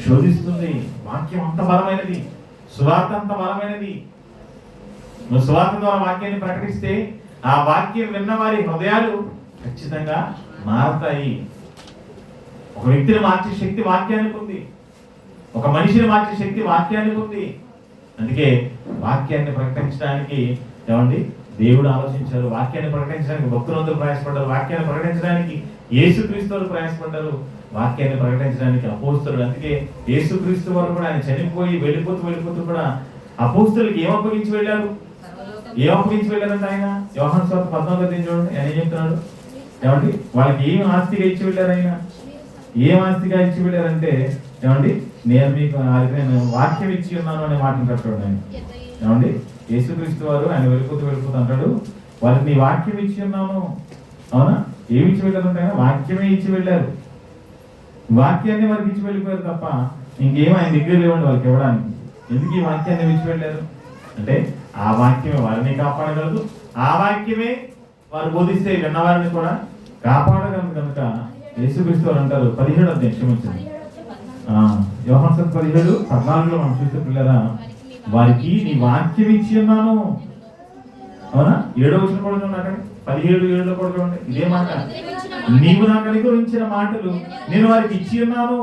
[SPEAKER 1] శోధిస్తుంది. వాక్యం అంత బలమైనది. సువార్త అంత బలమైనది. నువ్వు సువార్త ద్వారా వాక్యాన్ని ప్రకటిస్తే ఆ వాక్యం విన్న వారి హృదయాలు ఖచ్చితంగా మారుతాయి. ఒక వ్యక్తిని మార్చే శక్తి వాక్యానికి ఉంది. ఒక మనిషిని మార్చే శక్తి వాక్యానికి ఉంది. అందుకే వాక్యాన్ని ప్రకటించడానికి ఏమండి దేవుడు ఆలోచించారు. వాక్యాన్ని ప్రకటించడానికి భక్తులందరూ ప్రయాసపడ్డారు. వాక్యాన్ని ప్రకటించడానికి యేసుక్రీస్తు ప్రయాసపడ్డారు. వాక్యాన్ని ప్రకటించడానికి అపోస్తలుడు. అందుకే యేసుక్రీస్తు వారు కూడా ఆయన చనిపోయి వెళ్ళిపోతూ కూడా అపోస్తలులకు ఏం అప్పగించి వెళ్ళారంటే ఆయన యోహాను సువార్త 14వ అధ్యాయం చూడండి, ఆయన ఏం చెప్తున్నాడు? ఏమండి వాళ్ళకి ఏం ఆస్తిగా ఇచ్చి వెళ్ళారు? ఆయన ఏం ఆస్తిగా ఇచ్చి వెళ్ళారంటే ఏమండి నేను మీకు వాక్యం ఇచ్చి ఉన్నాను అనే మాట అంటాడు ఆయన. ఏమండి యేసుక్రీస్తు వారు ఆయన వెళ్ళిపోతూ అంటాడు, వాళ్ళకి నీ వాక్యం ఇచ్చి ఉన్నాను. అవునా? ఏమి ఇచ్చి వెళ్ళారంటే ఆయన వాక్యమే ఇచ్చి వెళ్ళారు. వాక్యాన్ని వారికి ఇచ్చి వెళ్ళిపోయారు తప్ప ఇంకేం ఆయన దగ్గర లేవండి వాళ్ళకి ఇవ్వడానికి. ఎందుకు ఈ వాక్యాన్ని ఇచ్చి వెళ్ళారు అంటే ఆ వాక్యమే వారిని కాపాడగలదు. ఆ వాక్యమే వారు బోధిస్తే విన్నవారిని కూడా కాపాడగలదు. కనుక యేసుక్రీస్తు వారు అంటారు 17వ అధ్యాయం, క్షమించండి, యోహాను సువార్త 17:14 మనం చూస్తే పిల్లరా, వారికి నీ వాక్యం ఇచ్చి ఉన్నాను. అవునా? 7వ వచనం కూడా చూడండి, అక్కడ 17:7 కూడా చూడండి, ఇదే మాట, నీవు నాకు అనుగ్రహించిన మాటలు నేను వారికి ఇచ్చి ఉన్నాను.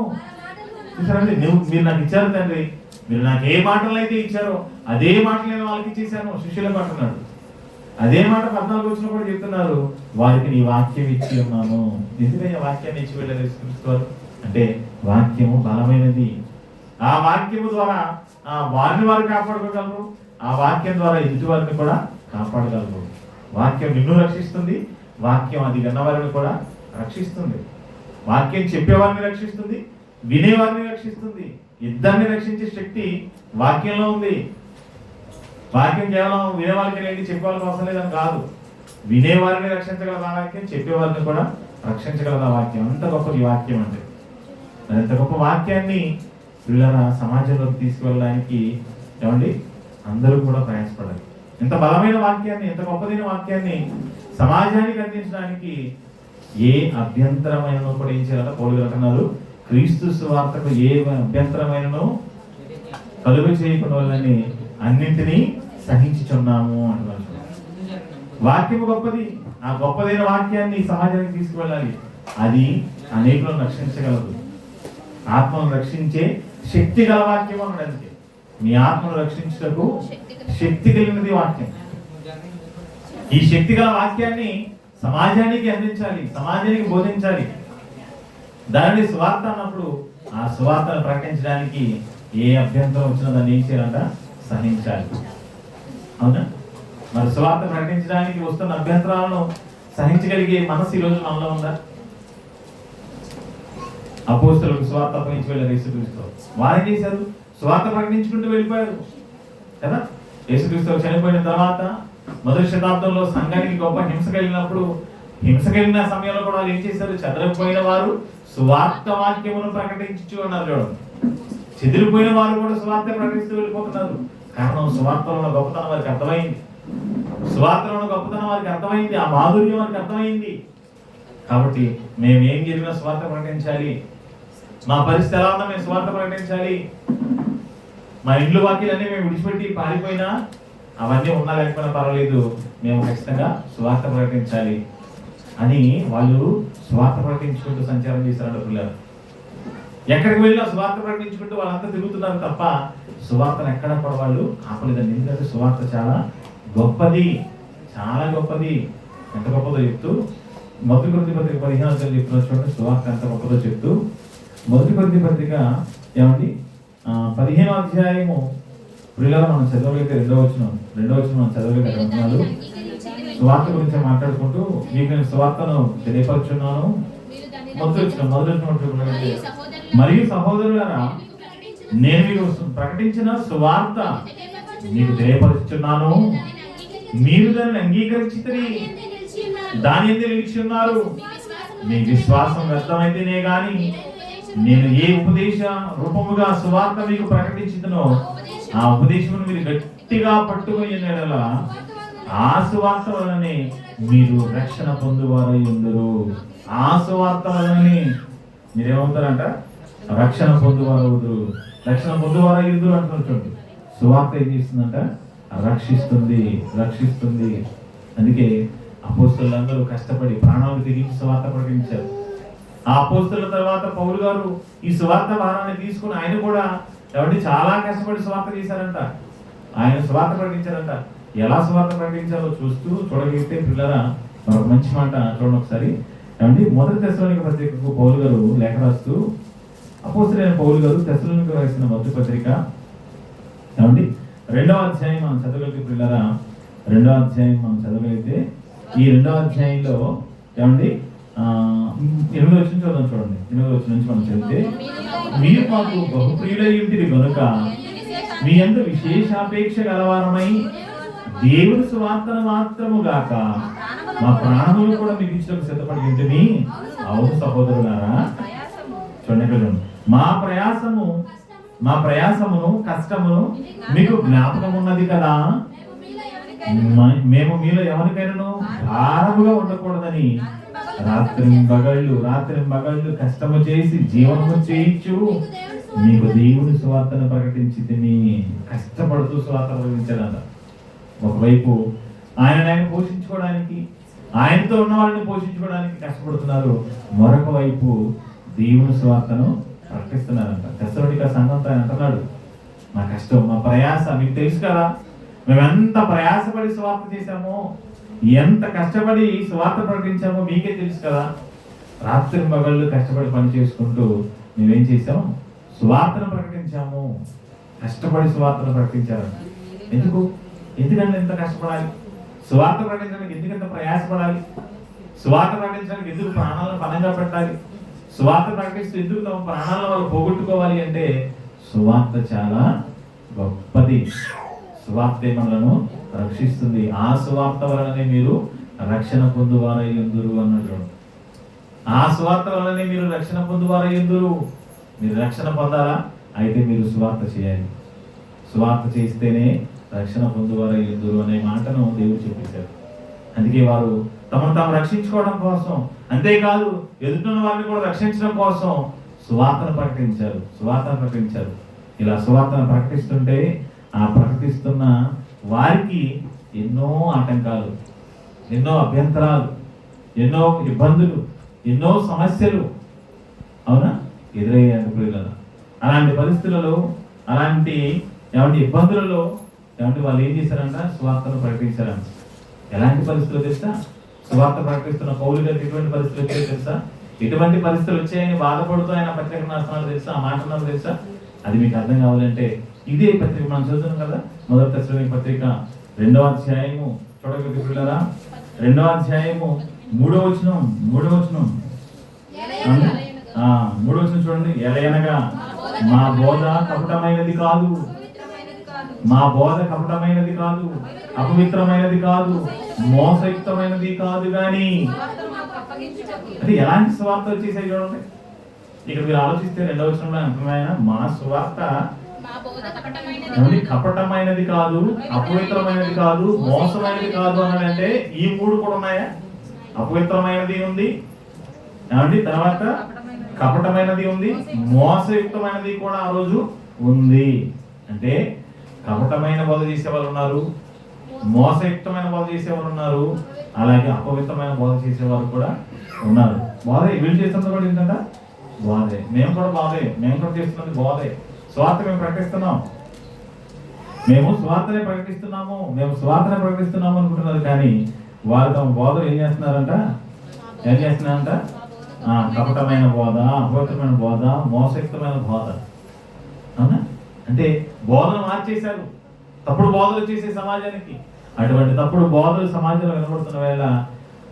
[SPEAKER 1] చూసారండి, మీరు నాకు ఇచ్చారు తండ్రి, మీరు నాకు ఏ మాటలు అయితే ఇచ్చారో అదే మాటలు నేను వాళ్ళకి ఇచ్చేసాను శిష్యులకు అంటున్నాడు. అదే మాట 14వ వచనం కూడా చెప్తున్నారు, వారికి నీ వాక్యం ఇచ్చి ఉన్నాను. ఎందుకని వాక్యాన్ని ఇచ్చి వెళ్ళారు యేసుక్రీస్తు వారు అంటే వాక్యము బలమైనది. ఆ వాక్యము ద్వారా వారిని వారు కాపాడుకోగలరు, ఆ వాక్యం ద్వారా ఎదుటి వారిని కూడా కాపాడగలరు. వాక్యం నిన్ను రక్షిస్తుంది, వాక్యం అది విన్నవారిని కూడా రక్షిస్తుంది. వాక్యం చెప్పేవారిని రక్షిస్తుంది, వినేవారిని రక్షిస్తుంది. ఇద్దరిని రక్షించే శక్తి వాక్యంలో ఉంది. వాక్యం కేవలం వినేవాళ్ళకి ఏంటి చెప్పేవాళ్ళకి అవసరం లేదని కాదు. వినేవారిని రక్షించగలదు ఆ వాక్యం, చెప్పేవారిని కూడా రక్షించగలదు ఆ వాక్యం. అంత గొప్పది వాక్యం అంటే. అంత గొప్ప వాక్యాన్ని పిల్లల సమాజంలోకి తీసుకువెళ్ళడానికి ఏమండి అందరూ కూడా ప్రయాసపడాలి. ఇంత బలమైన వాక్యాన్ని, ఎంత గొప్పదైన వాక్యాన్ని సమాజానికి అందించడానికి ఏ అభ్యంతరమైనను కూడా ఏం చేయాలంటే పౌలు గారు అంటున్నారు, క్రీస్తు సువార్తకు ఏ అభ్యంతరమైనను కలుగు చేయకుండా వాళ్ళని అన్నింటినీ సహించుచున్నాము అంటున్నారు. వాక్యము గొప్పది. ఆ గొప్పదైన వాక్యాన్ని సమాజానికి తీసుకువెళ్ళాలి. అది అనేకులను రక్షించగలదు. ఆత్మను రక్షించే శక్తి గల వాక్యం అన్నది. మీ ఆత్మను రక్షించుటకు శక్తి కలిగినది వాక్యం. ఈ శక్తి గల వాక్యాన్ని సమాజానికి అందించాలి, సమాజానికి బోధించాలి. దానిని సువార్త అన్నప్పుడు ఆ సువార్తను ప్రకటించడానికి ఏ అభ్యంతరం వచ్చినా దాన్ని ఏం చేయాలంట? సహించాలి. అవునా? మరి సువార్త ప్రకటించడానికి వస్తున్న అభ్యంతరాలను సహించగలిగే మనసు ఈరోజు మనలో ఉందా? అపోస్తలులకు సువార్త అప్పగించి వెళ్ళారు యేసుక్రీస్తు. వారేం చేశారు? సువార్త ప్రకటించుకుంటూ వెళ్ళిపోయారు కదా. యేసుక్రీస్తు చనిపోయిన తర్వాత మొదటి శతాబ్దంలో సంఘానికి గొప్ప హింస కలిగినప్పుడు, హింస కలిగిన సమయంలో కూడా వాళ్ళు ఏం చేశారు? చెదరిపోయిన వారు సువార్త వాక్యమును ప్రకటించు అన్నారు. చూడండి, చెదిరిపోయిన వారు కూడా సువార్త ప్రకటిస్తూ వెళ్ళిపోతున్నారు. కారణం సువార్తలో ఉన్న గొప్పతనం వారికి అర్థమైంది. సువార్తలో ఉన్న గొప్పతనం వారికి అర్థమైంది, ఆ మాధుర్యం వారికి అర్థమైంది. కాబట్టి మేము ఏం జరిగినా సువార్త ప్రకటించాలి. మా పరిస్థితి ఎలా ఉన్నా మేము సువార్త ప్రకటించాలి. మా ఇండ్లు వాక్యాలన్నీ మేము విడిచిపెట్టి పారిపోయినా, అవన్నీ ఉన్నా లేకపోయినా పర్వాలేదు, మేము ఖచ్చితంగా సువార్త ప్రకటించాలి అని వాళ్ళు సువార్త ప్రకటించుకుంటూ సంచారం చేశారంట పిల్లలు. ఎక్కడికి వెళ్ళినా సువార్త ప్రకటించుకుంటూ వాళ్ళంతా తిరుగుతున్నారు తప్ప సువార్తను ఎక్కడ కూడా వాళ్ళు ఆపలేదండి. ఎందుకంటే సువార్త చాలా గొప్పది, చాలా గొప్పది. ఎంత గొప్పదో చెప్తూ మొదటి కొరింథీ పత్రిక 15 చెప్తున్నారు. చూడండి సువార్త ఎంత గొప్పదో చెప్తూ మొదటి కొరింథీ పత్రిక ఏమండి 15వ అధ్యాయము పిల్లలు మనం చదవగలిగితే రెండో వచనం మనం చదవగలిగితే అంటున్నాడు, సువార్త గురించి మాట్లాడుకుంటూ మీకు నేను సువార్తను తెలియపరుచున్నాను. మొదటి మరియు సహోదరులారా, నేను మీకు ప్రకటించిన సువార్త మీకు తెలియపరుచున్నాను, మీరు దానిని అంగీకరించితిరి, దాని యందు నిలిచి ఉన్నారు. మీ విశ్వాసం వ్యర్థమైతేనే గాని నేను ఏ ఉపదేశ రూపముగా సువార్త మీకు ప్రకటించుదునో ఆ ఉపదేశమును మీరు గట్టిగా పట్టుకొని ఎడల ఆ సువార్త వలనే మీరు రక్షణ పొందువారై ఉందరు. ఆ సువార్త వలనే మీరేమవుతారంట? రక్షణ పొందువారవుదురు. రక్షణ పొందువారై ఉందరు అంటున్నట్టు సువార్త ఏం చేస్తుందంట? రక్షిస్తుంది. అందుకే అపోస్తలులందరూ కష్టపడి ప్రాణాలు తెగించి సువార్త ప్రకటించారు. ఆ అపోస్తలుల తర్వాత పౌలు గారు ఈ సువార్త భారాన్ని తీసుకుని ఆయన కూడా ఎవరి చాలా కష్టపడి సువార్త చేశారంట. ఆయన సువార్త ప్రకటించారంట. ఎలా సువార్త ప్రకటించాలో చూడగలిగితే పిల్లరా మరొక మంచి మాట చూడండి ఒకసారి. ఏమండి మొదటి తెస్సలోనిక పత్రికకు పౌలు గారు లేఖ రాస్తూ, అపోస్తలుడైన పౌలు గారు తెస్సలోనిక రాసిన మొదటి పత్రిక ఏమండి 2వ అధ్యాయం మనం చదవగలిగితే పిల్లరా 2వ అధ్యాయం మనం చదవగలిగితే ఈ 2వ అధ్యాయంలో ఏమండి 8వ వచనం చూద్దాం. చూడండి 8వ వచనం నుంచి మనం చదివితే, మీరు మాకు బహుప్రియులై ఉంటిరి గనుక మీ యందు విశేషాపేక్ష గలవారమై దేవుని సువార్తను మాత్రము గాక మా ప్రాణములు కూడా మీకు ఇచ్చటకు సిద్ధపడి ఉంటిమి. అవును సహోదరులారా, చూడండి, మా ప్రయాసమును కష్టమును మీకు జ్ఞాపకం ఉన్నది కదా. మేము మీలో ఎవరికైనా భారముగా ఉండకూడదని రాత్రింబగళ్ళు కష్టము చేసి జీవనము చేయించు మీకు దేవుని సువార్తను ప్రకటించి కష్టపడుతూ సువార్త ప్రకటించాలంట. ఒకవైపు ఆయన పోషించుకోవడానికి, ఆయనతో ఉన్న వాళ్ళని పోషించుకోవడానికి కష్టపడుతున్నారు. మరొక వైపు దేవుని సువార్తను ప్రకటిస్తున్నారంట. తెస్సలోనిక సంఘంతో ఆయన అంటున్నాడు, మా కష్టం, మా ప్రయాస మీకు తెలుసు కదా. మేము ఎంత ప్రయాసపడి సువార్త చేశామో, ఎంత కష్టపడి సువార్త ప్రకటించామో మీకే తెలుసు కదా. రాత్రి మగళ్ళు కష్టపడి పని చేసుకుంటూ మేమేం చేసాం? సువార్తను ప్రకటించాము. కష్టపడి సువార్తను ప్రకటించారు. ఎందుకంటే ఎంత కష్టపడాలి? సువార్త ప్రకటించడానికి ఎందుకంత ప్రయాసపడాలి? సువార్త ప్రకటించడానికి ఎందుకు ప్రాణాలను పణంగా పెట్టాలి? సువార్త ప్రకటిస్తూ ఎందుకు తమ ప్రాణాలను వాళ్ళు పోగొట్టుకోవాలి అంటే సువార్త చాలా గొప్పది. సువార్తే మనలను రక్షిస్తుంది. ఆ సువార్త వలననే మీరు రక్షణ పొందువారై ఉందురు అన్నట్టు. ఆ సువార్త వలననే మీరు రక్షణ పొందువారై ఉందురు. మీరు రక్షణ పొందాలా? అయితే మీరు సువార్త చేయాలి. సువార్త చేస్తేనే రక్షణ పొందువారై ఉందురు అనే మాటను దేవుడు చెప్పేశారు. అందుకే వారు తమను తాము రక్షించుకోవడం కోసం, అంతేకాదు ఎదుటిన్న వారిని కూడా రక్షించడం కోసం సువార్తను ప్రకటించారు. ఇలా సువార్తను ప్రకటిస్తుంటే ఆ ప్రకటిస్తున్న వారికి ఎన్నో ఆటంకాలు, ఎన్నో అభ్యంతరాలు, ఎన్నో ఇబ్బందులు, ఎన్నో సమస్యలు అవునా ఎదురయ్యారు. అలాంటి పరిస్థితులలో, అలాంటి ఇబ్బందులలో వాళ్ళు ఏం చేశారంట? సువార్తను ప్రకటించారంట. ఎలాంటి పరిస్థితులు తెలుసా? సువార్త ప్రకటిస్తున్న పౌలు గారికి ఎటువంటి పరిస్థితులు వచ్చాయో తెలుసా? ఎటువంటి పరిస్థితులు వచ్చాయని బాధపడుతూ ఆయన పత్రిక రాస్తున్నాడు తెలుసా? ఆ మాటలు తెలుసా? అది మీకు అర్థం కావాలంటే ఇదే పత్రిక మనం చదువుతున్నాం కదా, మొదటి తెస్సలోనికీ పత్రిక 2వ అధ్యాయము చూడగలిగి పిల్లరా, 2వ అధ్యాయము 3వ వచనం చూడండి. ఎలయనగా మా బోధ కపటమైనది కాదు, అపవిత్రమైనది కాదు, మోసయుక్తమైనది కాదు గాని. అంటే ఎలాంటి సువార్త వచ్చేసాయి చూడండి. ఇక్కడ మీరు ఆలోచిస్తే 2వ వచనంలో అంటున్నాయన మా సువార్త కపటమైనది కాదు, అపవిత్రమైనది కాదు, మోసమైనది కాదు అన్నాడంటే ఈ 3 కూడా ఉన్నాయా? అపవిత్రమైనది ఉంది, ఏమండి, తర్వాత కపటమైనది ఉంది, మోసయుక్తమైనది కూడా ఆ రోజు ఉంది. అంటే కపటమైన బోధ చేసేవాళ్ళు ఉన్నారు, మోసయుక్తమైన బోధ చేసేవారు ఉన్నారు, అలాగే అపవిత్రమైన బోధ చేసేవారు కూడా ఉన్నారు. బోధే వీళ్ళు చేస్తున్నది కూడా ఏంటంట? బోధే. మేము కూడా చేస్తున్నది బోధే. స్వార్థ మేము ప్రకటిస్తున్నాం, మేము స్వార్థనే ప్రకటిస్తున్నాము అనుకుంటున్నారు. కానీ వాళ్ళు తమ బోధలు ఏం చేస్తున్నారంట? కపటమైన బోధ, అపవిత్రమైన బోధ, మోసయుక్తమైన బోధ. అవునా? అంటే బోధలు మార్చేశారు, తప్పుడు బోధలు చేసే సమాజానికి. అటువంటి తప్పుడు బోధలు సమాజంలో వినబడుతున్న వేళ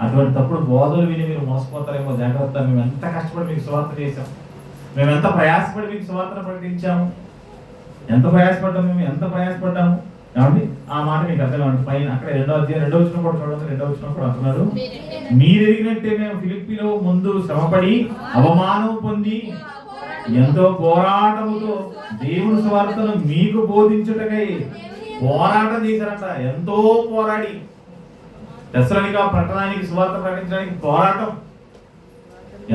[SPEAKER 1] అటువంటి తప్పుడు బోధలు విని మీరు మోసపోతారేమో, జాగ్రత్త. మేము ఎంత కష్టపడి మీకు సువార్త చేశాం, మేము ఎంత ప్రయాసపడి మీకు సువార్తను ప్రకటించాము, ఎంత ప్రయాసపడ్డాము ఏమండి? ఆ మాట మీకు అర్థం కావండి. పైన అక్కడ 2వ అధ్యాయం 2వ వచనం కూడా చూడండి. 2వ వచనం కూడా అంటున్నాడు, మీరు ఎరిగినట్టే మేము ఫిలిప్పీలో ముందు శ్రమపడి అవమానం పొంది ఎంతో పోరాటముతో దేవుని సువార్తను మీకు బోధించుటకై పోరాటం చేశారంట. ఎంతో పోరాడి తెస్సలోనిక పట్టణానికి సువార్త ప్రకటించడానికి పోరాటం,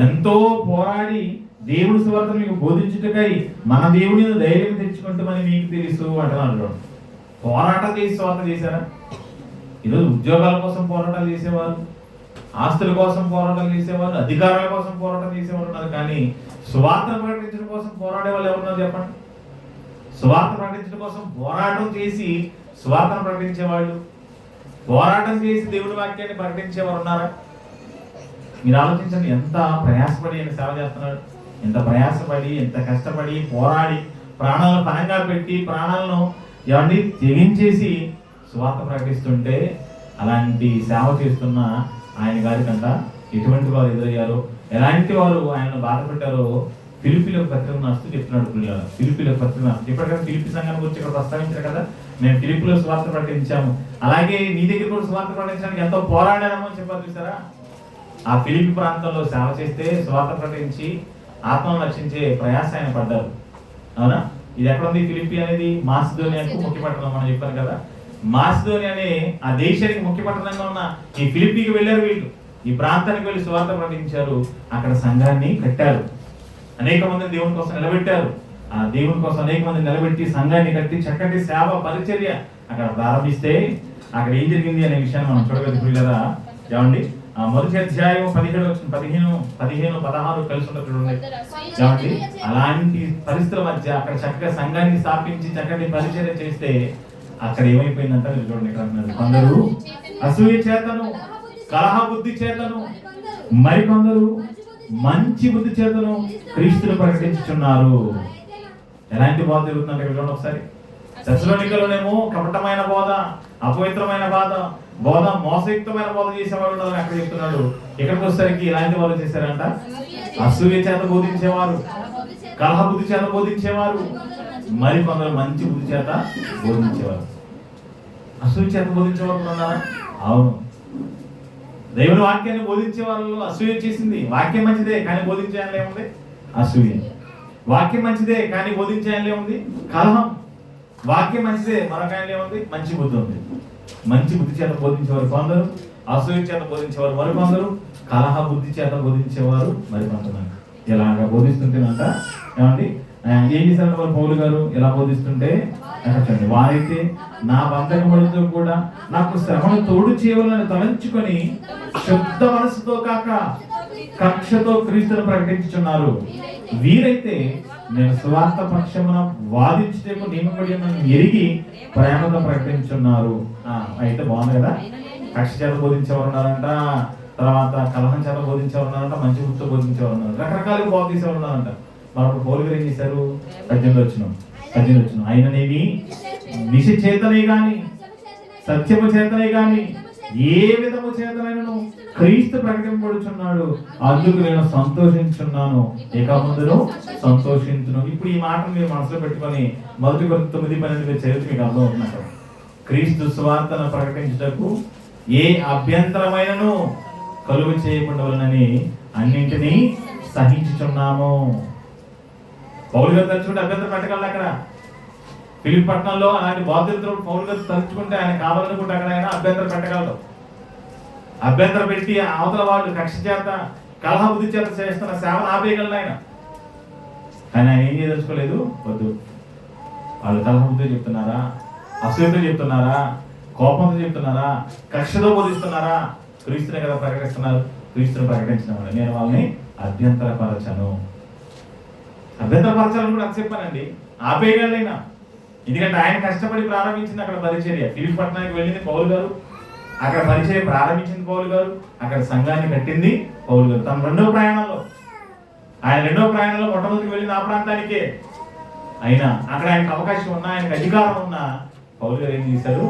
[SPEAKER 1] ఎంతో పోరాడి దేవుని సువార్తను మీకు బోధించుటకై మన దేవుని ధైర్యం తెచ్చుకుంటామని మీకు తెలుసు అంటున్నాడు. పోరాటం చేసి సువార్త చేశారా? ఈరోజు ఉద్యోగాల కోసం పోరాటాలు చేసేవారు, ఆస్తుల కోసం పోరాటాలు చేసేవారు, అధికారాల కోసం పోరాటం చేసేవారు ఉన్నారు. కానీ సువార్త ప్రకటించడం కోసం పోరాడే వాళ్ళు ఎవరున్నారు చెప్పండి? సువార్త ప్రకటించడం కోసం పోరాటం చేసి సువార్తను ప్రకటించేవాళ్ళు, పోరాటం చేసి దేవుడి వాక్యాన్ని ప్రకటించేవారు ఉన్నారా? మీరు ఆలోచించండి. ఎంత ప్రయాసపడి ఆయన సేవ చేస్తున్నాడు, ఎంత ప్రయాసపడి, ఎంత కష్టపడి, పోరాడి, ప్రాణాలను పణంగా పెట్టి, ప్రాణాలను ఎవరిని తెగించేసి సువార్త ప్రకటిస్తుంటే అలాంటి సేవ చేస్తున్న ఆయన గారికంట ఎటువంటి వారు ఎదురయ్యారో, ఎలాంటి వారు ఆయన బాధ పెట్టారో ఫిలిప్పీలకు పత్రిక రాస్తూ చెప్తున్నాడు. ఫిలిప్పీలకు పత్రిక చెప్పాడు కదా, ఫిలిప్పీ సంఘాన్ని గురించి ఇక్కడ ప్రస్తావించారు కదా, మేము ఫిలిప్పీలో సువార్త ప్రకటించాము, అలాగే నీ దగ్గర కూడా సువార్త ప్రకటించడానికి ఎంతో పోరాడామో అని చెప్పారు చూసారా? ఆ ఫిలిప్పీ ప్రాంతంలో సేవ చేస్తే సువార్త ప్రకటించి ఆత్మను రక్షించే ప్రయాస ఆయన పడ్డారు. అవునా? ఇది ఎక్కడ ఉంది? ఫిలిప్పీ అనేది మాసిదోనియాకు ముఖ్య పట్టణం. మనం చెప్పాను కదా, మాసిదోనియా అనే ఆ దేశానికి ముఖ్య పట్టణంగా ఉన్న ఈ ఫిలిప్పీకి వెళ్ళారు వీళ్ళు. ఈ ప్రాంతానికి వెళ్ళి సువార్త ప్రకటించారు, అక్కడ సంఘాన్ని కట్టారు, అనేక మందిని దేవుని కోసం నిలబెట్టారు. ఆ దేవుని కోసం అనేక మందిని నిలబెట్టి సంఘాన్ని కట్టి చక్కటి సేవ పరిచర్య అక్కడ ప్రారంభిస్తే అక్కడ ఏం జరిగింది అనే విషయాన్ని మనం చూడగలుగుతారా? ఏమండి, ఆ మొదటి అధ్యాయం 15-16 కలిసి ఉంటుంది. ఏమండి, అలాంటి పరిస్థితుల మధ్య అక్కడ చక్కగా సంఘాన్ని స్థాపించి చక్కటి పరిచర్య చేస్తే అక్కడ ఏమైపోయిందంటే మీరు చూడండి, ఇక్కడ అంటున్నారు, కొందరు అసూయ చేతను, కలహ బుద్ధి చేతను, మరికొందరు మంచి బుద్ధి చేతను క్రీస్తును ప్రకటించుచున్నారు. ఎలాంటి బోధ జరుగుతుందంటే ఇక్కడ చూడండి ఒకసారి. తెస్సలోనికలోనేమో కపటమైన బోధ, అపవిత్రమైన బోధ, మోసయుక్తమైన బోధ చేసేవాడు ఉన్నారని అక్కడ చెప్తున్నాడు. ఇక్కడికి వచ్చేసరికి ఇలాంటి వాళ్ళు చేశారంట, అసూయ చేత బోధించేవారు, కలహ బుద్ధి చేత బోధించేవారు, మరి కొందరు మంచి బుద్ధి చేత బోధించేవారు. అసూయ చేత బోధించేవారు ఉన్నారా? అవును. దేవుని వాక్యాన్ని బోధించే వాళ్ళు అసూయ చేసింది. వాక్యం మంచిదే కానీ బోధించేయాలే ఉంది అసూయ. వాక్యం మంచిదే కానీ బోధించేయాలే ఉంది కలహం. వాక్యం మంచిదే మరొక ఆయనలో ఉంది మంచి బుద్ధి ఉంది. మంచి బుద్ధి చేత బోధించేవారు కొందరు, అసూయ చేత బోధించేవారు మరి కొందరు, కలహ బుద్ధి చేత బోధించేవారు మరి కొంతమంది. ఇలాగా బోధిస్తుంటేనంట ఏమండి ఏం చేశారంటే వాళ్ళు పౌలు గారు ఇలా బోధిస్తుంటే చూడండి, వారైతే నా బంధకములతో కూడా నాకు శ్రమను తోడు చేయవాలని తలంచుకొని శుద్ధ మనసుతో కాక కక్షతో క్రీస్తును ప్రకటించుచున్నారు. వీరైతే నేను సువార్త పక్షమున వాదించుటకు నియమబడి ఎరిగి ప్రేమతో ప్రకటించున్నారు. అయితే బాగుంది కదా. కక్ష చేత బోధించేవారు ఉన్నారంట, తర్వాత కలహం చేత బోధించేవారు ఉన్నారంట, మంచి బుద్ధితో బోధించేవారు ఉన్నారు, రకరకాలుగా బోధ తీసేవారు ఉన్నారంట. మనకు పౌలు గారు ఏం చేశారు? 18 వచ్చిన ఆయననేమి నిశ చేతనే గాని సత్యము చేతనే గాని ఏ విధము చేతనైనను క్రీస్తు ప్రకటింపబడుచున్నాడు, అందుకు నేను సంతోషించున్నాను, ఇక ముందును సంతోషించును. ఇప్పుడు ఈ మాటను మీరు మనసులో పెట్టుకొని 1 కొరింథీ 9:12 చదివితే మీకు అర్థం అవుతున్నారు. క్రీస్తు సువార్తను ప్రకటించుటకు ఏ అభ్యంతరమైనను కలుగు చేయకుండాలని అన్నింటినీ సహించుచున్నాము. పౌలు గారు తలుచుకుంటే అభ్యంతరం పెట్టగలరు. అక్కడ ఫిలిప్పీ పట్టణంలో అలాంటి బాధ్యతలు పౌలు గారు తలుచుకుంటే ఆయన కావాలనుకుంటే అక్కడ ఆయన అభ్యంతరం పెట్టగలరు. అభ్యంతరం పెట్టి అవతల వాళ్ళు కక్ష చేత కలహ బుద్ధి చేత చేస్తున్న సేవను ఆపేయగలరు ఆయన. కానీ ఆయన ఏం చేయదలుచుకోలేదు. వద్దు, వాళ్ళు కలహ బుద్ధి చెప్తున్నారా, అసూయతో చెప్తున్నారా, కోపంతో చెప్తున్నారా, కక్షతో బోధిస్తున్నారా, క్రీస్తుని కదా ప్రకటిస్తున్నారు, క్రీస్తుని ప్రకటించిన వాళ్ళు నేను వాళ్ళని అభ్యంతరపరచను. అభ్యంతరపరచాలని కూడా అది చెప్పానండి, ఆపేయగలైనా. ఎందుకంటే ఆయన కష్టపడి ప్రారంభించింది అక్కడ పరిచర్య. ఫిలిప్పీ పట్టణానికి వెళ్ళింది పౌలు గారు, అక్కడ పరిచర్య ప్రారంభించింది పౌలు గారు, అక్కడ సంఘాన్ని కట్టింది పౌలు గారు. తన రెండవ ప్రయాణంలో మొట్టమొదటి వెళ్ళింది ఆ ప్రాంతానికే. అయినా అక్కడ ఆయనకు అవకాశం ఉన్నా, ఆయనకు అధికారం ఉన్నా పౌలు గారు ఏం చేశారు?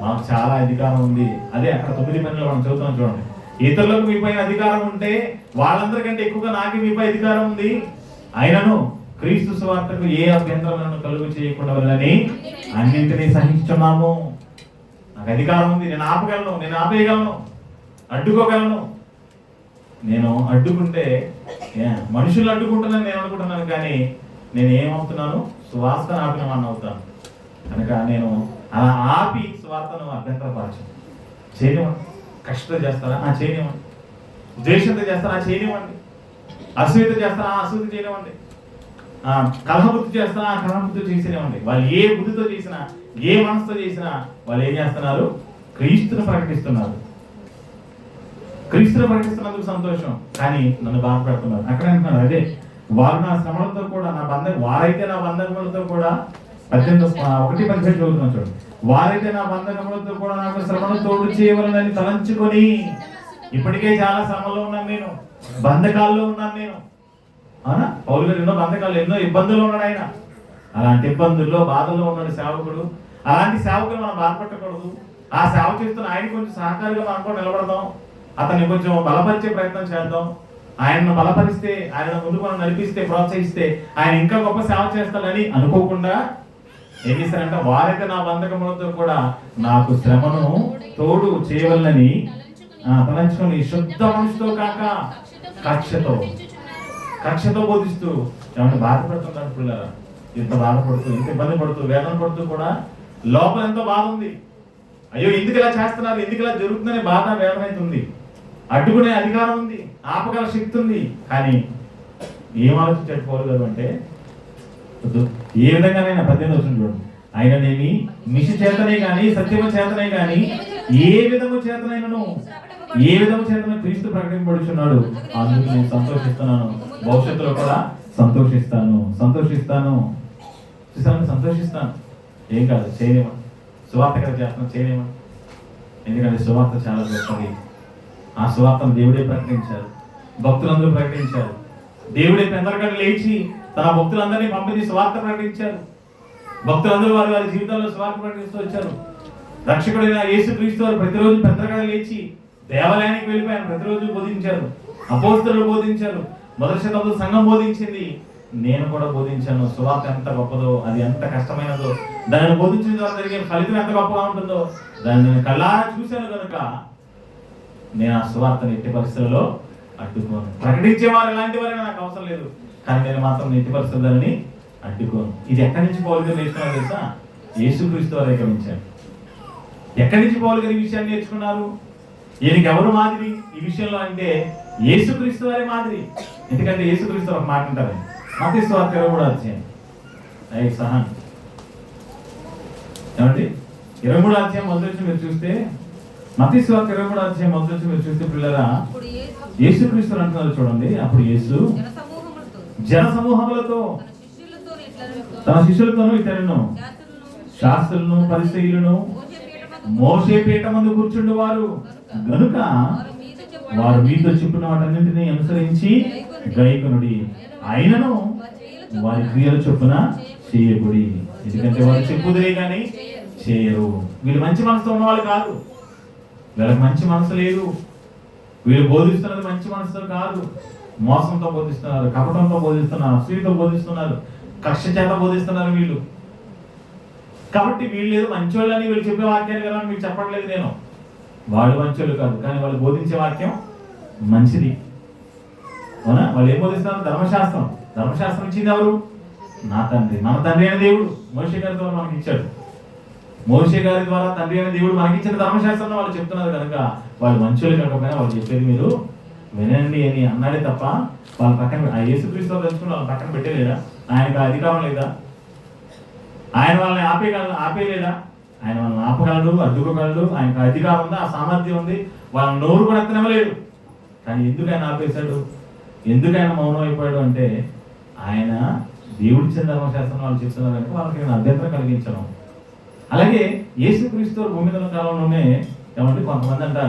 [SPEAKER 1] మాకు చాలా అధికారం ఉంది. అదే అక్కడ 9 మనం చదువుతాం చూడండి. ఇతరులకు మీపై అధికారం ఉంటే వాళ్ళందరికంటే ఎక్కువగా నాకు మీపై అధికారం ఉంది, అయినను క్రీస్తు సువార్తకు ఏ అభ్యంతరములను కలుగు చేయకుండా వల్లని అన్నింటినీ సహించున్నాము. నాకు అధికారం ఉంది, నేను ఆపగలను, నేను ఆపేయగలను, అడ్డుకోగలను. నేను అడ్డుకుంటే మనుషులు అడ్డుకుంటున్నాను నేను అనుకుంటున్నాను, కానీ నేను ఏమవుతున్నాను? సువార్తను ఆపిన వాడిని అవుతాను. కనుక నేను అలా ఆపి సువార్తను అభ్యంతరపరచను. చేయనివ్వండి. కష్టంతో చేస్తారా? చేయనివ్వండి. ద్వేషంతో చేస్తారా? చేయనివ్వండి. అసూయత చేస్తారా? అసూయత చేయనివ్వండి. కలహబుద్ధి చేస్తారా? కలహబుద్ధి చేసేనివ్వండి. వాళ్ళు ఏ బుద్ధితో చేసినా, ఏ మనసుతో చేసినా వాళ్ళు ఏం చేస్తున్నారు? క్రీస్తును ప్రకటిస్తున్నారు. క్రీస్తును ప్రకటిస్తున్నందుకు సంతోషం, కానీ నన్ను బాధపెడుతున్నారు. అక్కడ అంటున్నారు అదే వారు నా శ్రమలతో కూడా వారైతే నా బంధకములతో కూడా 1:17 చదువుతున్నాం చూడండి. వారైతే నా బంధకములతో కూడా నాకు శ్రమను తోడు చేయవలనని తలంచుకొని, ఇప్పటికే చాలా శ్రమలో ఉన్నాను నేను, బంధకాల్లో ఉన్నాను నేను. అవునా? పౌలు గారు ఎన్నో బంధకాలు, ఎన్నో ఇబ్బందులు ఉన్నాడు ఆయన. అలాంటి ఇబ్బందుల్లో బాధల్లో ఉన్నాడు సేవకుడు. అలాంటి సేవకులు మనం బాధపెట్టకూడదు. ఆ సేవ చేస్తున్న ఆయన కొంచెం సహకారిగా మనం కూడా నిలబడదాం, అతన్ని కొంచెం బలపరిచే ప్రయత్నం చేద్దాం. ఆయనను బలపరిస్తే, ఆయన ముందుకు మనం నడిపిస్తే, ప్రోత్సహిస్తే ఆయన ఇంకా గొప్ప సేవ చేస్తాడని అనుకోకుండా ఏం చేశారంటే, వారైతే నా బంధకములతో కూడా నాకు శ్రమను తోడు చేయవలనని తలంచుకొని శుద్ధ మనసుతో కాక కక్షతో బోధిస్తూ ఏమంటే బాధపడుతున్నాడు పిల్లరా. ఇంత బాధపడుతూ, ఇంత ఇబ్బంది పడుతూ, వేదన పడుతూ కూడా లోపల ఎంతో బాధ ఉంది. అయ్యో ఎందుకు ఇలా చేస్తున్నారు, ఎందుకు ఇలా జరుగుతుందనే బాధ, వేదన అయితే ఉంది. అడ్డుకునే అధికారం ఉంది, ఆపగల శక్తి ఉంది. కానీ ఏం ఆలోచించాడు పౌలు గారు అంటే, ఏ విధంగానైనా 18 వచ్చిన చూడండి. ఆయననేమి మిషి చేతనే గాని సత్యము చేతనే గాని ఏ విధము చేతనైనను క్రీస్తు ప్రకటింపబడుచున్నాడు, అందుకు నేను సంతోషిస్తున్నాను, భవిష్యత్తులో కూడా సంతోషిస్తాను. ఏం కాదు, చేయలేమని. సువార్త కదా చేస్తున్నాం, చేయలేమని. ఎందుకంటే సువార్త చాలా గొప్పది. ఆ సువార్తను దేవుడే ప్రకటించారు, భక్తులందరూ ప్రకటించారు. దేవుడే పెందలకడ లేచి తన భక్తులందరినీ పంపించి సువార్త ప్రకటించారు. భక్తులందరూ వారి వారి జీవితాల్లో సువార్త ప్రకటిస్తూ వచ్చారు. రక్షకుడైన యేసుక్రీస్తు వారు ప్రతిరోజు పెద్దగా లేచి దేవాలయానికి వెళ్ళిపోయారు. ప్రతిరోజు బోధించారు. అపోస్తలులు బోధించారు. మొదటి శతాబ్దం సంఘం బోధించింది. నేను కూడా బోధించాను. సువార్త ఎంత గొప్పదో, అది ఎంత కష్టమైనదో, దానిని బోధించిన ద్వారా జరిగే ఫలితం ఎంత గొప్పగా ఉంటుందో దాన్ని నేను కళ్ళారా చూశాను కనుక నేను ఆ సువార్తను ఎట్టి పరిస్థితుల్లో అడ్డుకోను. ప్రకటించేవారు ఎలాంటి వారైనా నాకు అవసరం లేదు, కానీ నేను మాత్రం ఎట్టి పరిస్థితులని అడ్డుకోను. ఇది ఎక్కడి నుంచి పౌలు గారు నేర్చుకున్నారు తెలుసా? యేసుక్రీస్తు వారు గమనించారు. ఎక్కడి నుంచి పౌలు గారు ఈ విషయాన్ని నేర్చుకున్నారు? ఈయనకి ఎవరు మాదిరి ఈ విషయంలో అంటే యేసుక్రీస్తు వారి మాదిరి. ఎందుకంటే యేసుక్రీస్తు ఒక మాట అంటారు, మత్తయి సువార్త 23వ అధ్యాయం సహన్ ఏమండి 23వ అధ్యాయం మొదటి నుంచి మీరు చూస్తే, మత్తయి సువార్త 23వ అధ్యాయం మొదటి నుంచి మీరు చూస్తే పిల్లరా యేసుక్రీస్తు అంటున్నారు చూడండి. అప్పుడు యేసు జన సమూహములతో తన శిష్యులతోనూ ఇతరులను శాస్త్రులను పరిసయ్యులను మోషే పీఠ ముందు కూర్చుండేవారు గనుక వారు మీతో చెప్పిన వాటన్నింటినీ అనుసరించి గైకొనుడి, అయినను వారి క్రియల చొప్పున చేయకుడి, ఎందుకంటే వారు చెప్పుదురే కానీ చేయరు. వీళ్ళు మంచి మనసుతో ఉన్నవాళ్ళు కాదు. వీళ్ళకి మంచి మనసు లేదు. వీళ్ళు బోధిస్తున్నది మంచి మనసుతో కాదు. మోసంతో బోధిస్తున్నారు, కపటంతో బోధిస్తున్నారు, అసూయతో బోధిస్తున్నారు, కక్ష చేత బోధిస్తున్నారు వీళ్ళు. కాబట్టి వీళ్ళు ఏదో మంచోళ్ళని వీళ్ళు చెప్పే వాక్యాన్ని కదా మీకు చెప్పట్లేదు నేను. వాళ్ళు మంచోళ్ళు కాదు, కానీ వాళ్ళు బోధించే వాక్యం మంచిది. అవునా? వాళ్ళు ఏం బోధిస్తున్నారు? ధర్మశాస్త్రం. ధర్మశాస్త్రం ఇచ్చింది ఎవరు? నా తండ్రి, మన తండ్రి అయిన దేవుడు మోషే గారి ద్వారా మనకి ఇచ్చాడు. మోషే గారి ద్వారా తండ్రి అయిన దేవుడు మనకి ఇచ్చిన ధర్మశాస్త్రంలో వాళ్ళు చెప్తున్నారు కనుక వాళ్ళు మంచోళ్ళు కాకపోయినా వాళ్ళు చెప్పేది మీరు వినండి అని అన్నాడే తప్ప వాళ్ళ పక్కన ఆ యేసుక్రీస్తు తెలుసుకుని వాళ్ళ పక్కన పెట్టలేదా? ఆయనకు అధికారం లేదా? ఆయన వాళ్ళని ఆపేయలేదా? ఆయన వాళ్ళని ఆపగలడు, అడ్డుకోగలడు. ఆయనకు అధికారం ఉంది, ఆ సామర్థ్యం ఉంది. వాళ్ళ నోరు కూడా ఎత్తనవ్వలేడు. కానీ ఎందుకు ఆయన ఆపేశాడు? ఎందుకు ఆయన మౌనం అయిపోయాడు అంటే ఆయన దేవుడిచ్చిన ధర్మశాస్త్రం వాళ్ళు చెప్తున్నారు కనుక వాళ్ళకి నేను అభ్యంతరం కలిగించను. అలాగే యేసుక్రీస్తు భూమి మీద కాలంలోనే ఏమంటే కొంతమంది అంట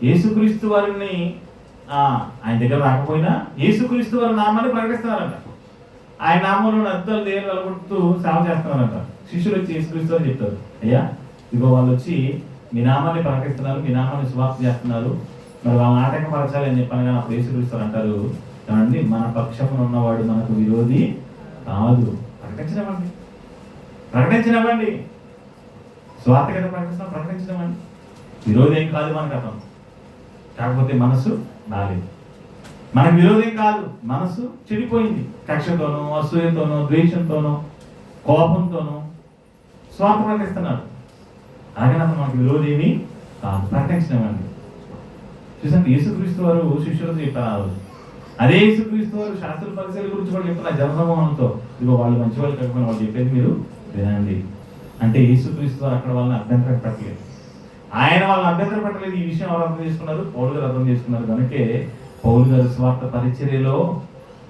[SPEAKER 1] యేసుక్రీస్తు వారిని ఆయన దగ్గర రాకపోయినా యేసుక్రీస్తు వారి నామాన్ని ప్రకటిస్తున్నారంట. ఆయన నామంలో అద్దాలు దేవులు వెలగొడుతూ సేవ చేస్తున్నారంట. శిష్యులు వచ్చి యేసుక్రీస్తు అని చెప్తారు, అయ్యా ఇగో వాళ్ళు వచ్చి మీ నామాన్ని ప్రకటిస్తున్నారు, మీ నామాన్ని సువార్త చేస్తున్నారు, మరి వాళ్ళని ఆటంకపరచాలి అని చెప్పాను. కానీ అప్పుడు యేసుక్రీస్తు అంటారు, ఏమండి మన పక్షమున ఉన్నవాడు మనకు విరోధి కాదు, ప్రకటించనివ్వండి, ప్రకటించనివ్వండి. స్వార్థ కదా ప్రకటించనివ్వండి. విరోధి ఏం కాదు మనకు అతను, కాకపోతే మనసు బాలేదు. మనకు విరోధం కాదు, మనసు చెడిపోయింది. కక్షతోనో, అసూయతోనో, ద్వేషంతోనో, కోపంతోనో స్వార్థ ప్రకటిస్తున్నాడు. అలాగే అతను మనకు విరోధేమి కాదు, ప్రకటించనివ్వండి. చూసండి, యేసుక్రీస్తు వారు శిష్యులతో చెప్పారు. అదే యేసుక్రీస్తు వారు శాస్త్రుల పరిచయాల గురించి కూడా చెప్తున్నారు జనసమూహంతో. ఇదిగో వాళ్ళు మంచి వాళ్ళు కాకపోయినా వాళ్ళు చెప్పేది మీరు వినండి. అంటే యేసుక్రీస్తు వారు అక్కడ వాళ్ళని అభ్యంతరం పెట్టలేదు. ఆయన వాళ్ళని అభ్యంతరం పెట్టలేదు. ఈ విషయం ఎవరు అర్థం చేసుకున్నారు? పౌలు గారు అర్థం చేసుకున్నారు. కనుకే పౌలు గారు స్వార్థ పరిచర్యలో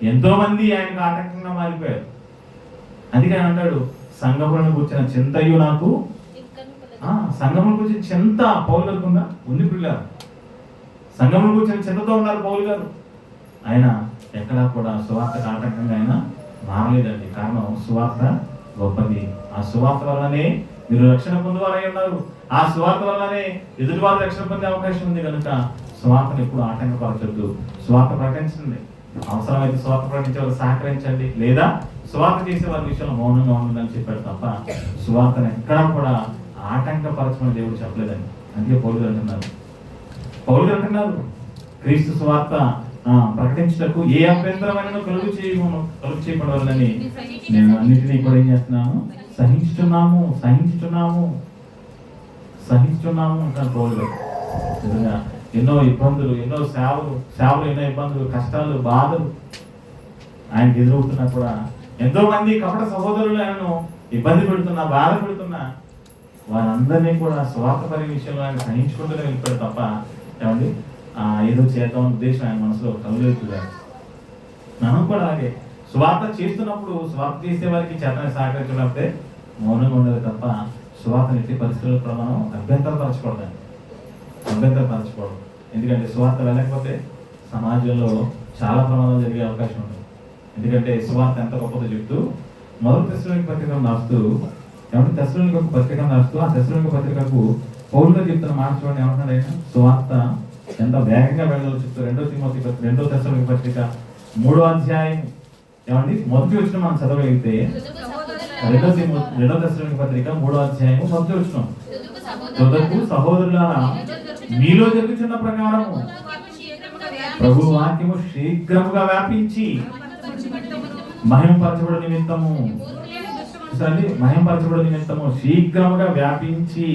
[SPEAKER 1] ఎంతో మంది ఆయనకు ఆటంకంగా మారిపోయారు. అందుకే ఆయన అంటాడు, సంఘములను కూర్చిన చింతయు నాకు, సంఘములను కూర్చిన చింత పౌలు గారికి ఉందా? ఉంది పిల్లలు. సంఘములను కూర్చిన చింతతో ఉన్నారు పౌలు గారు. ఆయన ఎక్కడా కూడా సువార్తకు ఆటంకంగా ఆయన మారలేదండి. కారణం సువార్త గొప్పది. ఆ సువార్త వల్లనే మీరు రక్షణ పొందువారై ఉన్నారు. ఆ సువార్త వల్లనే ఎదుటివారు రక్షణ పొందే అవకాశం ఉంది. కనుక సువార్తను ఎప్పుడు ఆటంకపరచొద్దు. సువార్త ప్రకటించండి. అవసరమైతే సువార్త ప్రకటించే వారు సహకరించండి, లేదా సువార్త చేసే వారి విషయంలో మౌనంగా ఉంటుందని చెప్పాడు తప్ప సువార్తను ఎక్కడా కూడా ఆటంకపరచమని దేవుడు చెప్పలేదండి. అందుకే పౌలు గారు అంటున్నారు క్రీస్తు సువార్త ప్రకటించటకు ఏ అభ్యంతరమైన కలుగు చేయకూడదని నేను అన్నిటినీ కూడా ఏం చేస్తున్నాను? సహించుతున్నాము అంటారు పౌలు గారు. నిజంగా ఎన్నో ఇబ్బందులు, ఎన్నో సేవలు ఎన్నో ఇబ్బందులు, కష్టాలు, బాధలు ఆయనకి ఎదురవుతున్నా కూడా ఎంతో మంది కపట సహోదరులు ఆయనను ఇబ్బంది పెడుతున్నా, బాధ పెడుతున్నా వారందరినీ కూడా స్వార్థపరి విషయంలో ఆయన సహించుకుంటూనే వెళ్ళిపోయాడు తప్ప ఏమండి ఏదో చేద్దాం ఉద్దేశం ఆయన మనసులో కలుగుతున్నారు. మనం కూడా అలాగే స్వార్థ చేస్తున్నప్పుడు స్వార్థ చేసే వారికి చేతనే సహకరించినప్పుడే మౌనంగా ఉండదు తప్ప స్వార్థను ఎట్టి పరిస్థితుల్లో కూడా మనం అభ్యంతరపరచకూడదు. ఎందుకంటే స్వార్థ వెళ్ళకపోతే సమాజంలో చాలా ప్రమాదాలు జరిగే అవకాశం ఉంటుంది. ఎందుకంటే సువార్త ఎంత గొప్పదో చెప్తూ మొదటి తెస్సలోనిక పత్రికను రాస్తూ ఏమంటే తెస్సలోనిక పత్రికను రాస్తూ ఆ తెస్సలోనిక పత్రికకు పౌలుగా చెప్తున్న మాట చూడండి. ఏమంటున్నాడు ఆయన? సువార్త ఎంత వేగంగా వెళ్ళాలో చెప్తూ రెండో తెస్సలోనిక పత్రిక 3వ అధ్యాయం ఏమండి మొదటి వచ్చిన మనం చదవగలిగితే రెండో తెస్సలోనిక పత్రిక 3వ అధ్యాయం మొదటి వచ్చిన తుదకు సహోదరులారా మీలో జరుగుతున్న ప్రకారం ప్రభు వాక్యము శీఘ్రముగా వ్యాపించి మహిమపరచబడు నిమిత్తము మహిమపరచబడు నిమిత్తము శీఘ్రముగా వ్యాపించి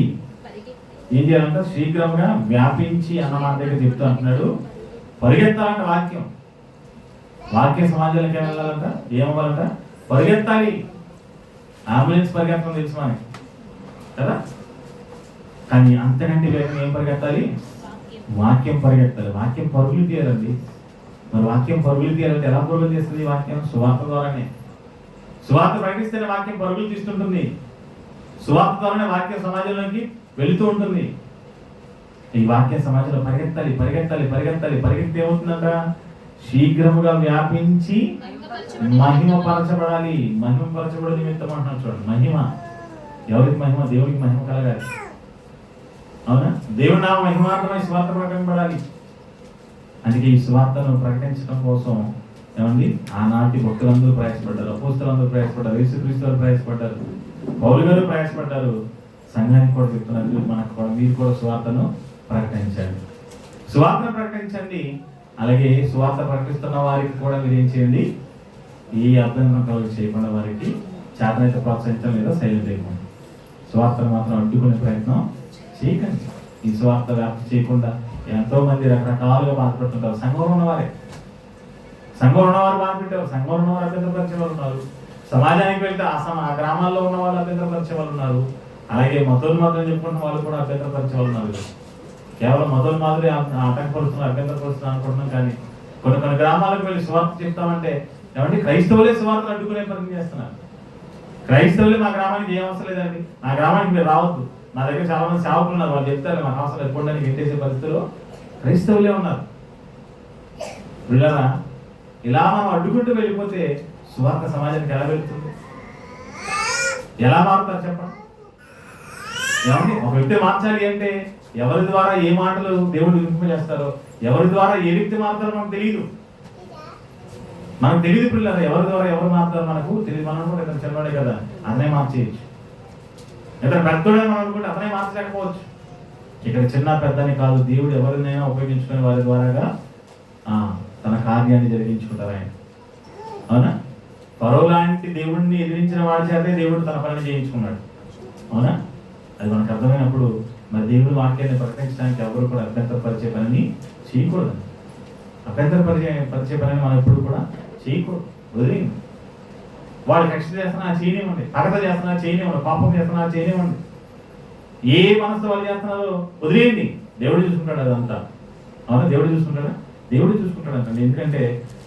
[SPEAKER 1] ఏం చేయాలంట? శీఘ్రముగా వ్యాపించి అన్న మాట దగ్గర చెప్తూ అంటున్నాడు. పరిగెత్తాలంట వాక్య సమాజానికి ఏం వెళ్ళాలంట? ఏమవ్వాలంట? పరిగెత్తాలి. అంబులెన్స్ పరిగెత్తడం తెలుసు మనకి కదా, కానీ అంతకంటే వేగంగా ఏం పరిగెత్తాలి? వాక్యం పరిగెత్తాలి. వాక్యం పరుగులు తీయాలండి. మరి వాక్యం పరుగులు తీయాలంటే ఎలా పరుగులు తీస్తుంది? వాక్యం సువార్త ద్వారానే. సువార్త ప్రకటిస్తేనే వాక్యం పరుగులు తీస్తుంటుంది. సువార్త ద్వారానే వాక్య సమాజంలోకి వెళుతూ ఉంటుంది. ఈ వాక్య సమాజంలో పరిగెత్తే ఏమవుతుందంట? శీఘ్రముగా వ్యాపించి మహిమపరచబడాలి. మహిమపరచబడి నిమిత్తం అంటున్నాడు చూడండి. మహిమ ఎవరికి మహిమ? దేవుడికి మహిమ కలగాలి. అవునా? దేవుడి నామ మహిమార్థమై సువార్త ప్రకటింపబడాలి. అందుకే ఈ సువార్తను ప్రకటించడం కోసం ఏమండి ఆనాటి భక్తులందరూ ప్రయాసపడ్డారు, అపోస్తలులందరూ ప్రయాసపడ్డారు, యేసుక్రీస్తు ప్రయాసపడ్డారు, పౌలు గారు ప్రయాసపడ్డారు. సంఘానికి కూడా చెప్తున్నారు, మనకు కూడా మీరు కూడా సువార్తను ప్రకటించండి. సువార్తను ప్రకటించండి. అలాగే సువార్త ప్రకటిస్తున్న వారికి కూడా మీరు ఏం చేయండి? ఈ అభ్యంతరం కలుగు చేయకుండా వారికి చేతనైతే ప్రోత్సహించడం లేదా సైలెంట్ అయిపోండి. సువార్తను మాత్రం అడ్డుకునే ప్రయత్నం చేయకండి. ఈ సువార్త వ్యాప్తి చేయకుండా ఎంతో మంది రకరకాలుగా బాధపడుతుంటారు. సంఘంలో ఉన్నవారు బాధపెట్టారు, సంఘంలో ఉన్నవారు అభ్యంతరపరిచే వాళ్ళు ఉన్నారు. సమాజానికి వెళ్తే ఆ గ్రామాల్లో ఉన్న వాళ్ళు అభ్యంతరపరిచే వాళ్ళు ఉన్నారు. అలాగే మతోన్మాదులు చెప్పుకున్న వాళ్ళు కూడా అభ్యంతరపరిచే వాళ్ళు ఉన్నారు. కేవలం మతోన్మాదులే ఆటంకపరుస్తున్నారు, అభ్యంతరపరుస్తున్నారు అనుకుంటున్నాం. కానీ కొన్ని గ్రామాలకు వెళ్ళి సువార్త చెప్తామంటే ఏమంటే క్రైస్తవులే సువార్తలు అడ్డుకునే ప్రయత్నం చేస్తున్నారు. క్రైస్తవులే మా గ్రామానికి ఏం అవసరం లేదండి, నా గ్రామానికి మీరు రావద్దు, నా దగ్గర చాలా మంది సేవకులు ఉన్నారు, వాళ్ళు చెప్తారు మాకు అవసరం ఎప్పుడడానికి ఎట్టేసే పరిస్థితుల్లో క్రైస్తవులే ఉన్నారు. వీళ్ళరా ఇలా మనం అడ్డుకుంటూ వెళ్ళిపోతే సువార్త సమాజానికి ఎలా వెళ్తుంది? ఎలా మారుతారు చెప్పండి? ఏమండి ఒక వ్యక్తి మార్చాలి అంటే ఎవరి ద్వారా ఏ మాటలు దేవుడు వినిపింపజేస్తారో, ఎవరి ద్వారా ఏ వ్యక్తి మారుతారో మనకు తెలియదు. పిల్లలు ఎవరి ద్వారా ఎవరు మారుతారో మనకు తెలియదు. మనం కూడా ఇతను చిన్నవాడే కదా, అతనే మార్చేయచ్చు. ఇతను పెద్దోడే మనం అనుకుంటే అతనే మార్చలేకపోవచ్చు. ఇక్కడ చిన్న పెద్దని కాదు, దేవుడు ఎవరినైనా ఉపయోగించుకునే వారి ద్వారాగా తన కార్యాన్ని జరిగించుకుంటారు ఆయన. అవునా? ఫరో లాంటి దేవుడిని ఎదిరించిన వాడి చేతే దేవుడు తన పని చేయించుకున్నాడు. అవునా? అది మనకు అర్థమైనప్పుడు మరి దేవుడి వాక్యాన్ని ప్రకటించడానికి ఎవరు కూడా అభ్యంతరపరిచే పనిని చేయకూడదు. అభ్యంతరపరిచే పనిని మనం ఎప్పుడు కూడా చేయకూడదు. వదిలేయండి. వాడు కక్ష చేస్తున్నా చేయనివ్వండి, పగత చేస్తున్నా చేయనివ్వండి, పాపం చేస్తున్నా చేయనివ్వండి, ఏ మనసు వాళ్ళు చేస్తున్నారో వదిలేయండి. దేవుడు చూసుకుంటాడు అదంతా. అవునా? దేవుడు చూసుకుంటాడా? దేవుడు చూసుకుంటాడంటండి. ఎందుకంటే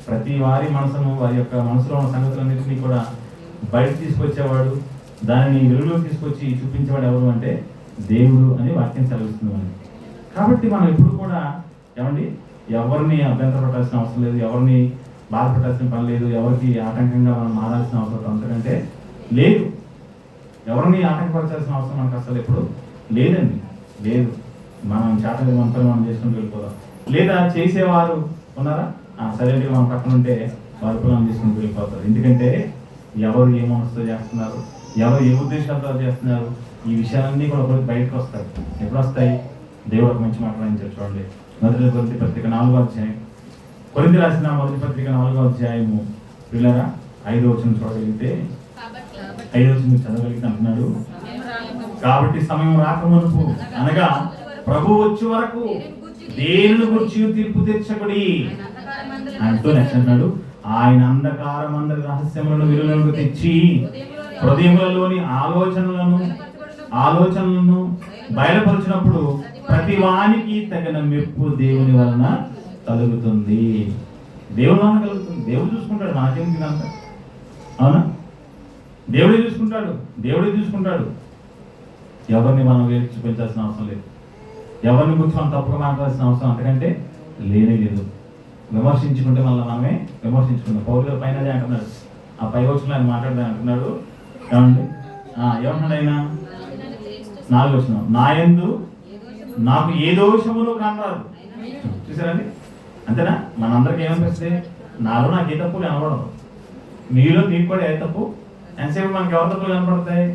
[SPEAKER 1] ప్రతి వారి మనసును, వారి యొక్క మనసులో ఉన్న సంగతులన్నింటినీ కూడా బయట తీసుకొచ్చేవాడు, దానిని వెలుగులోకి తీసుకొచ్చి చూపించేవాడు ఎవరు అంటే దేవుడు అని వాక్యం సెలవిస్తుంది మనకి. కాబట్టి మనం ఎప్పుడు కూడా ఏమండి ఎవరిని అభ్యంతర పెట్టాల్సిన అవసరం లేదు, ఎవరిని బాధ పెట్టాల్సిన పని లేదు, ఎవరికి ఆటంకంగా మనం మారాల్సిన అవసరం అంతకంటే లేదు. ఎవరిని ఆటంకపరచాల్సిన అవసరం మనకు అసలు ఎప్పుడు లేదండి, లేదు. మనం చేతలు మనతో మనం చేసుకుని వెళ్ళిపోదాం. లేదా చేసేవారు ఉన్నారా, సరైనగా మనం పక్కన ఉంటే వారి పొలం తీసుకుని వెళ్ళిపోతారు. ఎందుకంటే ఎవరు ఏ మనసుతో చేస్తున్నారు, ఎవరు ఏ ఉద్దేశాలతో చేస్తున్నారు, ఈ విషయాలన్నీ కూడా బయటకు వస్తాయి. ఎప్పుడు వస్తాయి? దేవుడు ఒక మంచి మాట్లాడించారు చూడండి. మొదటి కొరింథీ పత్రిక 4వ అధ్యాయం, కొరింథీ రాసిన మొదటి పత్రిక 4వ అధ్యాయము పిల్లరా 5వ వచనం చూడగలిగితే, 5వ వచనం చదవగలిగితే అంటున్నాడు, కాబట్టి సమయం రాకమునుపు అనగా ప్రభు వచ్చే వరకు దేనిని గురించి తీర్పు తీర్చబడి అంటూ నెక్స్ట్ అంటున్నాడు, ఆయన అంధకారమందరి రహస్యములను వెలుగులోకి తెచ్చి హృదయములలోని ఆలోచనలను బయలుపరిచినప్పుడు ప్రతి వానికి తగిన మెప్పు దేవుని వలన కలుగుతుంది. దేవుని వలన కలుగుతుంది. దేవుడు చూసుకుంటాడు, నాకేంటి ఇదంతా. అవునా? దేవుడే చూసుకుంటాడు. ఎవరిని మనం వేరు చూపించాల్సిన అవసరం లేదు, ఎవరిని గురించి మనం తప్పుగా మాట్లాడాల్సిన అవసరం అంతకంటే లేనే లేదు. విమర్శించుకుంటే మళ్ళీ మనమే విమర్శించుకుంటాం. పౌలు గారు పైన అదే అంటున్నాడు, ఆ పై వచ్చిన ఆయన మాట్లాడదని అంటున్నాడు. ఏమండి ఏమంటున్నాడు ఆయన? 4వ వచనం, నా యందు నాకు ఏ దోషములు కనరాదు. చూసారండి, అంతేనా? మనందరికి ఏమనిపిస్తుంది? నాలో నాకు ఏ తప్పు కనబడదు, మీలో మీకు కూడా ఏ తప్పు. ఎంతసేపు మనకి ఎవరి తప్పులు కనపడతాయి?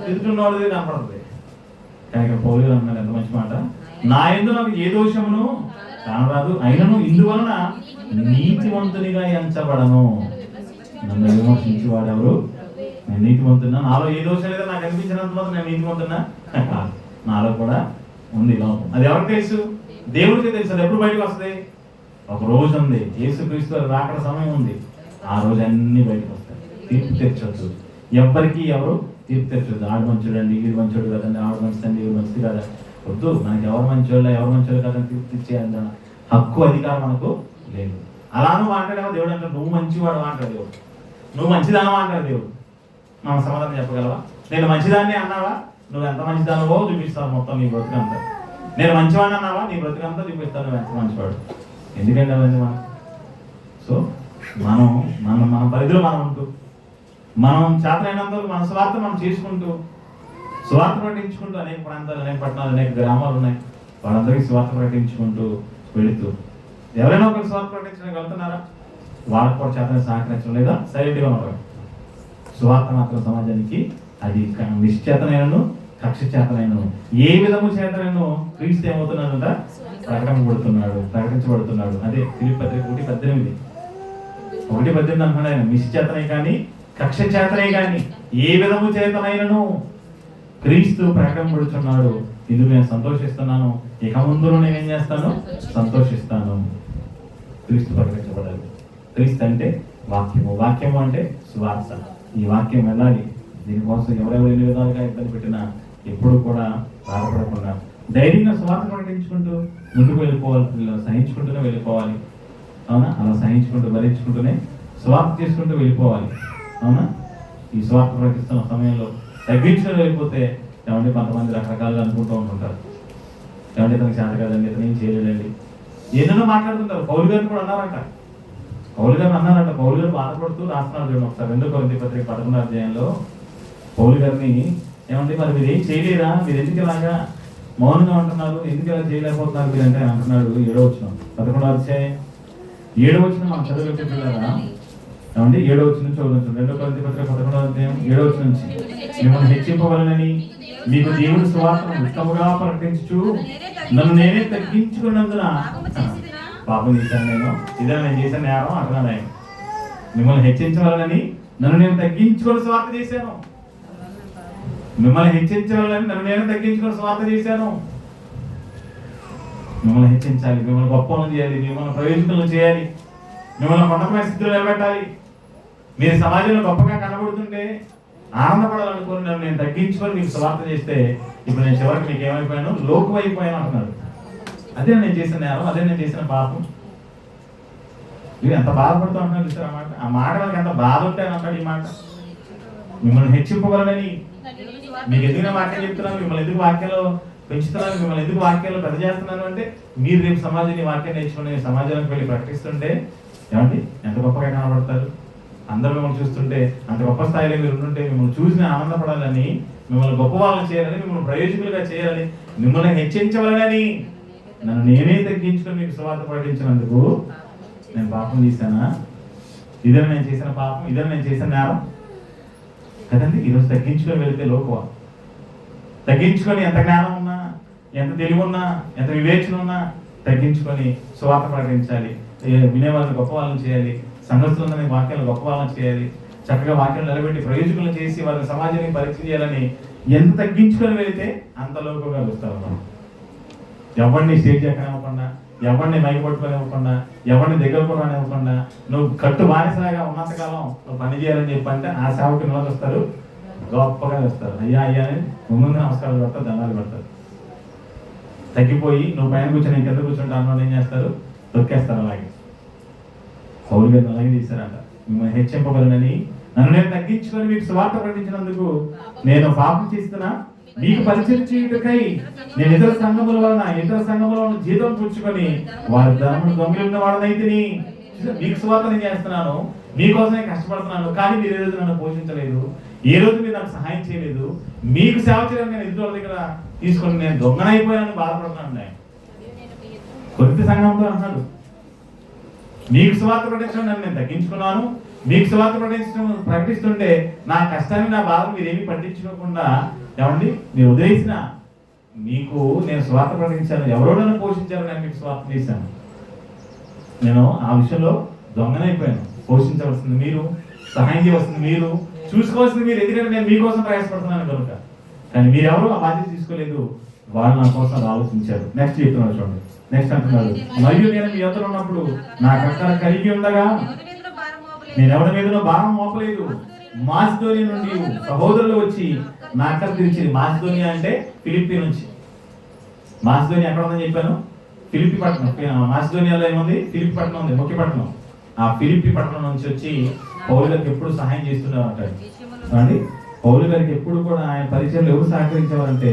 [SPEAKER 1] ఎదుటిన్నోడిది కనపడుతుంది. కానీ ఇక్కడ పౌలు గారు అన్నాడు ఎంత మంచి మాట, నా యందు నాకు ఏ దోషమును కానరాదు, అయినను ఇందువలన నీతివంతునిగా ఎంచబడను. నన్ను విమర్శించి వాడెవరు? నేను నీతివంతున్నా, నాలో ఏ దోషం లేదో నాకు అనిపించినంత మాత్రం నేను నీతివంతున్నా కాదు, నాలో కూడా ఉంది లోపం. అది ఎవరికి తెలుసు? దేవుడికి తెలుసు. అది ఎప్పుడు బయటకు వస్తుంది? ఒక రోజు ఉంది, యేసుక్రీస్తు రాకడ సమయం ఉంది, ఆ రోజు అన్ని బయటకు వస్తాయి. తీర్పు తెచ్చొద్దు, ఎవ్వరికి ఎవరు తీర్పు తెచ్చొద్దు. ఆడు మంచోడు అండి, వీడు మంచోడు కదండి, ఆడు మంచిదండి, వీడు మంచిది కదా, వద్దు. మనకి ఎవరు మంచోళ్ళ ఎవరు మంచోళ్ళు కదని తీర్పు తెచ్చేయాలి హక్కు అధికారం మనకు లేదు. అలా నువ్వు అంటాడేమో దేవుడు అంటాడు, నువ్వు మంచివాడు అంటాడు దేవుడు, నువ్వు మంచిదానవా అంటాడు దేవుడు. మనం సమాధానం చెప్పగలవా? నేను మంచిదాన్ని అన్నావా? నువ్వు ఎంత మంచిదానవో చూపిస్తాను మొత్తం నీ బ్రతుకంతా. నేను మంచివాడిని అన్నావా? నీ బ్రతుకంతా చూపిస్తాను నువ్వు ఎంత మంచివాడు. ఎందుకంటే అవన్నీ మనం సో మనం మనం మన పరిధిలో మనం ఉంటూ, మనం చేతనైనందుకు మన స్వార్థ మనం చేసుకుంటూ, స్వార్థ ప్రకటించుకుంటూ, అనేక ప్రాంతాలు, అనేక పట్టణాలు, అనేక గ్రామాలు ఉన్నాయి, వాళ్ళందరికీ స్వార్థ ప్రకటించుకుంటూ వెళుతూ, ఎవరైనా ఒకరు స్వార్థ ప్రకటించడానికి వెళ్తున్నారా? వాళ్ళకు కూడా చేతన సహకరించడం లేదా? సైలెంట్గా ఉన్నారు. స్వార్థ మాత్రం సమాజానికి అది నిశ్చేతనైనను కక్ష చేతనైనను ఏ విధము చేతనైనను క్రీస్తు ఏమవుతున్నాడంట? ప్రకటించబడుతున్నాడు. అదే ఫిలిప్పీ పత్రిక 1:18 అంటున్నాడు ఆయన. నిశ్చేతనై కానీ కక్ష చేతనై కానీ ఏ విధము చేతనైనను క్రీస్తు ప్రకటించబడుతున్నాడు. ఇందుకు నేను సంతోషిస్తున్నాను, ఇక ముందు నేనేం చేస్తాను? సంతోషిస్తాను. క్రీస్తు ప్రకటించబడాలి. క్రీస్తు అంటే వాక్యము, వాక్యము అంటే సువార్త. ఈ వాక్యం వెళ్ళాలి. దీనికోసం ఎవరెవరు ఎన్ని విధాలుగా ఇబ్బంది పెట్టినా ఎప్పుడు కూడా బాధపడకుండా ధైర్యంగా సువార్త ప్రకటించుకుంటూ ముందుకు వెళ్ళిపోవాలి. సహించుకుంటూనే వెళ్ళిపోవాలి. అవునా? అలా సహించుకుంటూ భరించుకుంటూనే సువార్త చేసుకుంటూ వెళ్ళిపోవాలి. అవునా? ఈ సువార్త ప్రకటిస్తున్న సమయంలో తగ్గించుకొని వెళ్ళిపోతే ఏమంటే కొంతమంది రకరకాలుగా అనుకుంటూ ఉంటుంటారు. ఏమంటే ఇతనికి చేత కదండి, ఇతను ఏం చేయలేదండి, ఏదైనా మాట్లాడుతుంటారు. పౌలు గారిని కూడా అన్నారంట. పౌలు గారు బాధపడుతూ రాస్తున్నాడు చూడండి ఒకసారి 2 కొరింథీ పత్రిక 11వ అధ్యాయంలో పౌలు గారిని ఏమంటే మరి మీరు ఏం చేయలేరా, మీరు ఎందుకు ఇలాగా మౌనంగా ఉంటున్నారు, ఎందుకు ఇలా చేయలేకపోతున్నారు మీరు అంటే అంటున్నాడు. 7వ వచనం 11వ అధ్యాయం 7వ వచనం మనం చదవలేకపోతున్నారా? ఏమంటే 7వ వచనం నుంచి 2 కొరింథీ పత్రిక 11వ అధ్యాయం 7వ వచనం నుంచి, మిమ్మల్ని హెచ్చింపవలనని మీకు దేవుని సువార్తను ఉత్తముగా ప్రకటించుచు నన్ను నేనే తగ్గించుకున్నందున పాపం చేశాను నేను, ఇదే నేను చేసిన నేరం అంటున్నాడు ఆయన. మిమ్మల్ని హెచ్చించవాలని నన్ను నేను తగ్గించుకొని స్వార్థ చేశాను. మిమ్మల్ని హెచ్చించవాలని నన్ను నేను తగ్గించుకొని స్వార్థ చేశాను. మిమ్మల్ని హెచ్చించాలి, మిమ్మల్ని గొప్పలను చేయాలి, మిమ్మల్ని ప్రయోజకులను చేయాలి, మిమ్మల్ని కొండపై స్థితిలో నిలబెట్టాలి. మీరు సమాజంలో గొప్పగా కనబడుతుంటే ఆనందపడాలనుకుని నన్ను నేను తగ్గించుకొని మీకు స్వార్థ చేస్తే ఇప్పుడు నేను చివరికి మీకు ఏమైపోయాను? లోకు అయిపోయాను అంటున్నాడు. అదే నేను చేసిన నేరం, అదే నేను చేసిన పాపం. మీరు ఎంత బాధపడుతూ అంటున్నారు చూసారు ఆ మాట. ఆ మాట వాళ్ళకి ఎంత బాధ ఉంటే అంటాడు ఈ మాట. మిమ్మల్ని హెచ్చింపగలనని మీకు ఎదిగిన వాక్యం చెప్తున్నాను, మిమ్మల్ని ఎందుకు వాక్యాలు పెంచుతున్నాను, మిమ్మల్ని ఎందుకు వాక్యాలు పెద్ద చేస్తున్నాను అంటే మీరు రేపు సమాజాన్ని వాక్యం నేర్చుకుని సమాజానికి వెళ్ళి ప్రకటిస్తుంటే ఏమండి ఎంత గొప్పగా కనబడతారు. అందరూ మిమ్మల్ని చూస్తుంటే అంత గొప్ప స్థాయిలో మీరు ఉంటుంటే మిమ్మల్ని చూసి ఆనందపడాలని, మిమ్మల్ని గొప్ప వాళ్ళని చేయాలని, మిమ్మల్ని ప్రయోజకులుగా చేయాలని, మిమ్మల్ని హెచ్చించవాలని నన్ను నేనే తగ్గించుకొని మీకు సువార్త ప్రకటించినందుకు నేను పాపం చేశానా? ఇదే నేను చేసిన పాపం, ఇదే నేను చేసిన నేరం కదండి. ఈరోజు తగ్గించుకొని వెళితే లోకువ తగ్గించుకొని ఎంత జ్ఞానం ఉన్నా, ఎంత తెలివి ఉన్నా, ఎంత వివేచన ఉన్నా తగ్గించుకొని సువార్త ప్రకటించాలి. వినేవాళ్ళని గొప్ప వాళ్ళని చేయాలి, సంఘస్థులని వాక్యాలను గొప్ప వాళ్ళని చేయాలి, చక్కగా వాక్యాలు నిలబెట్టి ప్రయోజకులను చేసి వారి సమాజానికి పరిచయం చేయాలని ఎంత తగ్గించుకొని వెళితే అంత లోకుగా వస్తారు. మనం ఎవరిని స్టేజ్ ఎక్కనివ్వకుండా, ఎవరిని మైకి పట్టుకొని ఇవ్వకుండా, ఎవరిని దగ్గర కూడా ఇవ్వకుండా, నువ్వు కట్టు బానిసలాగా ఉన్నంతకాలం నువ్వు పని చేయాలని చెప్పంటే ఆ సేవకు నిలబడి వస్తారు, గొప్పగా వస్తారు. అయ్యా అయ్యా అని ముందు నమస్కారాలు పెడతారు, దండాలు పెడతారు. తగ్గిపోయి నువ్వు పైన కూర్చొని కింద కూర్చుంటే అన్నోళ్ళు ఏం చేస్తారు? తొక్కేస్తారు. అలాగే పౌలు గారిని అలాగే చేశారంట. మిమ్మల్ని హెచ్చింపగలనని నన్ను నేను తగ్గించుకొని మీకు సువార్త ప్రకటించినందుకు నేను పాపం చేస్తున్నా మీకు పరిచయం చేయుటకై నేను ఇతర సంఘముల వలన జీతం పుచ్చుకొని వారి ధనమును దొంగిలిన వాడనైతిని. మీకు సువార్త నేను చేస్తున్నాను, మీకోసమే కష్టపడుతున్నాను, కానీ మీరు ఏ రోజు నన్ను పోషించలేదు, ఏ రోజు మీరు నాకు సహాయం చేయలేదు, మీకు సేవ చేయడానికి నేను ఎదుటి వాళ్ళ దగ్గర తీసుకొని నేను దొంగనైపోయానని బాధపడుతున్నాను. నేను కొరింథీ సంఘంతో అన్నాడు, మీకు సువార్త ప్రకటించడం నేను తగ్గించుకున్నాను, మీకు సువార్త ప్రకటిస్తుంటే నా కష్టాన్ని నా బాధను మీరేమీ పట్టించుకోకుండా ఏమండి మీరు వదిలేసిన మీకు నేను సువార్త ప్రకటించాను, ఎవరో నన్ను పోషించారు, నేను మీకు సువార్త చేశాను. నేను ఆ విషయంలో దొంగనైపోయాను. పోషించవలసింది మీరు, సహాయం చేయవలసింది మీరు, చూసుకోవాల్సింది మీరు, ఎందుకంటే నేను మీకోసం ప్రయాసపడుతున్నాను కనుక. కానీ మీరెవరూ ఆ బాధ్యత తీసుకోలేదు, వాళ్ళు నా కోసం ఆలోచించారు. నెక్స్ట్ చెప్తున్నారు చూడండి, నెక్స్ట్ అంటున్నారు, మరియు నేను మీ ఎదురు ఉన్నప్పుడు నాకు అక్కడ కలిగి ఉండగా నేను ఎవరి మీదనో భారం మోపలేదు. మాసిదోనియా నుండి సహోదరులు వచ్చి నా అక్కడ తెరిచింది. మాసిదోనియా అంటే ఫిలిప్పీ నుంచి. మాసిదోనియా ఎక్కడ ఉందని చెప్పాను, ఫిలిప్పీ పట్టణం. మాసిదోనియాలో ఏముంది, ఫిలిప్పీ పట్టణం ఉంది, ముఖ్య పట్టణం. ఆ ఫిలిప్పీ పట్టణం నుంచి వచ్చి పౌలు గారికి ఎప్పుడు సహాయం చేస్తున్నారు అండి. పౌలు గారికి ఎప్పుడు కూడా ఆయన పరిచయంలో ఎవరు సహకరించేవారంటే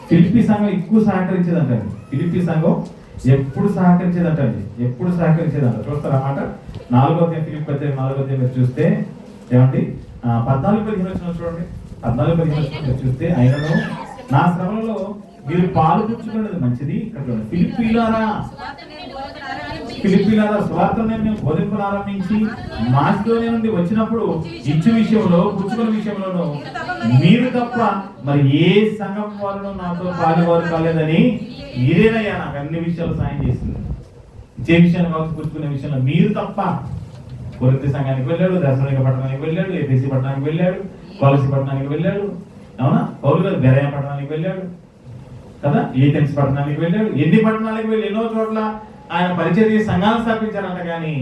[SPEAKER 1] ఫిలిప్పీ సంఘం ఎక్కువ సహకరించేదంటండి. ఫిలిప్పీ సంఘం ఎప్పుడు సహకరించేదంటండి, ఎప్పుడు సహకరించేదంట. చూస్తారా మాట 4వ అధ్యాయం, ఫిలిప్పీ పత్రిక 4వ అధ్యాయం మీరు చూస్తే ఏమండి 14-15 వచ్చిన చూడండి. 14-15 వచ్చిన చూస్తే ఆయనను నా శ్రమలలో మీరు పాలు పుచ్చుకునేది మంచిది. ఇక్కడ ఫిలిప్పీలారా సువార్తను నేను బోధింపను ఆరంభించి మాసిదోనియా నుండి వచ్చినప్పుడు ఇచ్చు విషయంలో పుచ్చుకున్న విషయంలోనూ మీరు తప్ప మరి ఏ సంఘం వారు నాతో పాలువారు కాలేదని మీరేనయ్యా నాకు అన్ని విషయాలు సాయం చేసింది. ఇచ్చే విషయాన్ని కావచ్చు, పుచ్చుకునే విషయంలో మీరు తప్ప. కొరింథీ సంఘానికి వెళ్ళాడు, దశలోనిక పట్టణానికి వెళ్ళాడు, ఎఫెసీ పట్టణానికి వెళ్ళాడు, కొలసీ పట్టణానికి వెళ్ళాడు, అవునా. పౌలు గారు బెరయ పట్టణానికి వెళ్ళాడు కదా, ఏథెన్స్ పట్టణానికి వెళ్ళాడు. ఎన్ని పట్టణాలకు వెళ్ళి ఎన్నో చోట్ల ఆయన పరిచయం చేసి సంఘాలను స్థాపించారంట. కానీ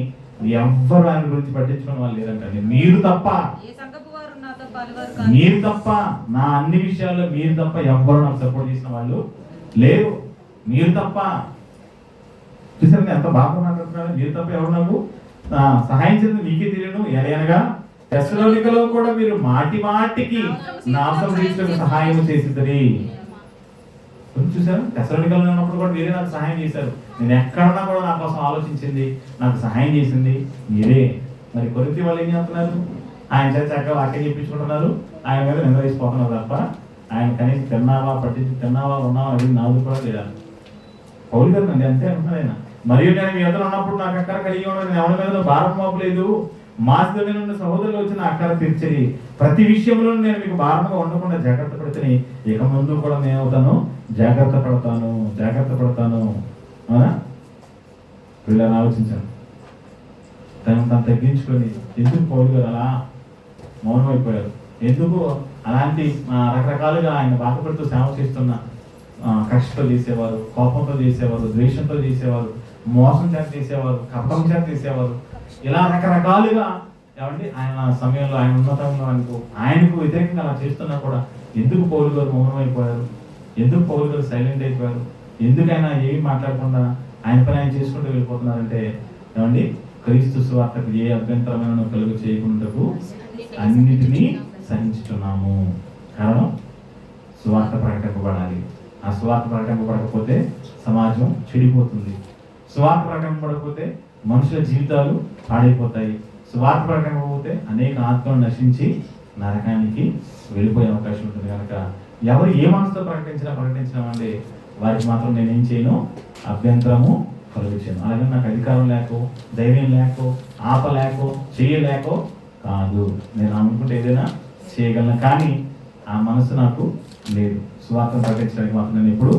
[SPEAKER 1] ఎవ్వరు ఆయన గురించి పట్టించుకున్న వాళ్ళు లేదంటండి. మీరు తప్ప, మీరు తప్ప, నా అన్ని విషయాల్లో మీరు తప్ప ఎవ్వరు నాకు సపోర్ట్ చేసిన వాళ్ళు లేరు. మీరు తప్ప. చూసారు ఎంత బాగా మాట్లాడుతున్నాడు. మీరు తప్ప ఎవరు నాకు సహాయం చేసింది మీకే తెలియను. ఎలాగనగా తెస్సలోనికలో కూడా మీరు మాటి మాటికి నా అవసరం తీర్చడానికి సహాయం చేసింది. చూసారు, తెస్సలోనికలో ఉన్నప్పుడు కూడా మీరే నాకు సహాయం చేశారు. నేను ఎక్కడన్నా కూడా నా కోసం ఆలోచించింది, నాకు సహాయం చేసింది మీరే. మరి కొరింథీ వాళ్ళు ఏం చేస్తున్నారు, ఆయన చేత చక్కగా వాక్యం చెప్పించుకుంటున్నారు, ఆయన మీద నిర్వహించిపోతున్నారు తప్ప ఆయన కనీసం తిన్నావా ఉన్నావా అది నాది కూడా లేదా. పౌలు గారు అండి అంతే అంటున్నారు ఆయన. మరియు నేను మీ ఎదురు ఉన్నప్పుడు నాకు అక్కడ కలిగి ఉండదు, నేను ఎవరి మీద భారం మోపలేదు. మాసిదోనియా నుండి సహోదరులు వచ్చి నా అక్కడ తీర్చరి. ప్రతి విషయంలో నేను మీకు భారంగా ఉండకుండా జాగ్రత్త పడితే ఇక ముందు కూడా నేను అవుతాను, జాగ్రత్త పడతాను. అవునా. వీళ్ళని ఆలోచించాను, తను తగ్గించుకొని ఎందుకు పౌలు గారు అలా మౌనమైపోయారు, ఎందుకు అలాంటి రకరకాలుగా ఆయన బాధపడుతూ సేవ చేస్తున్న, కష్టంతో చేసేవారు, కోపంతో చేసేవారు, ద్వేషంతో చేసేవారు, మోసం చేత చేసేవారు, కపటం చేత చేసేవారు, ఇలా రకరకాలుగా ఏమండి ఆయన సమయంలో ఆయన ఉన్నతంలో ఆయనకు వ్యతిరేకంగా అలా చేస్తున్నా కూడా ఎందుకు పౌలు గారు మౌనమైపోయారు, ఎందుకు పౌలు గారు సైలెంట్ అయిపోయారు, ఎందుకైనా ఏమి మాట్లాడకుండా ఆయన పని ఆయన చేసుకుంటూ వెళ్ళిపోతున్నారంటే ఏమండి క్రీస్తు సువార్తకు ఏ అభ్యంతరమైన కలుగు చేయకుండాకు అన్నిటినీ సహించుతున్నాము. కారణం సువార్త ప్రకటింపబడాలి. ఆ సువార్త ప్రకటింపబడకపోతే సమాజం చెడిపోతుంది. సువార్త ప్రకటింపబడకపోతే మనుషుల జీవితాలు పాడైపోతాయి. సువార్త ప్రకటింపకపోతే అనేక ఆత్మలు నశించి నరకానికి వెళ్ళిపోయే అవకాశం ఉంటుంది. కనుక ఎవరు ఏ మనసుతో ప్రకటించినామంటే వారికి మాత్రం నేనేం చేయను, అభ్యంతరము కలుగుతాను. అలాగే నాకు అధికారం లేకో, ధైర్యం లేకో, ఆపలేకో, చేయలేకో కాదు. నేను అనుకుంటే ఏదైనా చేయగలను, కానీ ఆ మనసు నాకు లేదు. సువార్తను ప్రకటించడానికి మాత్రం నేను ఎప్పుడు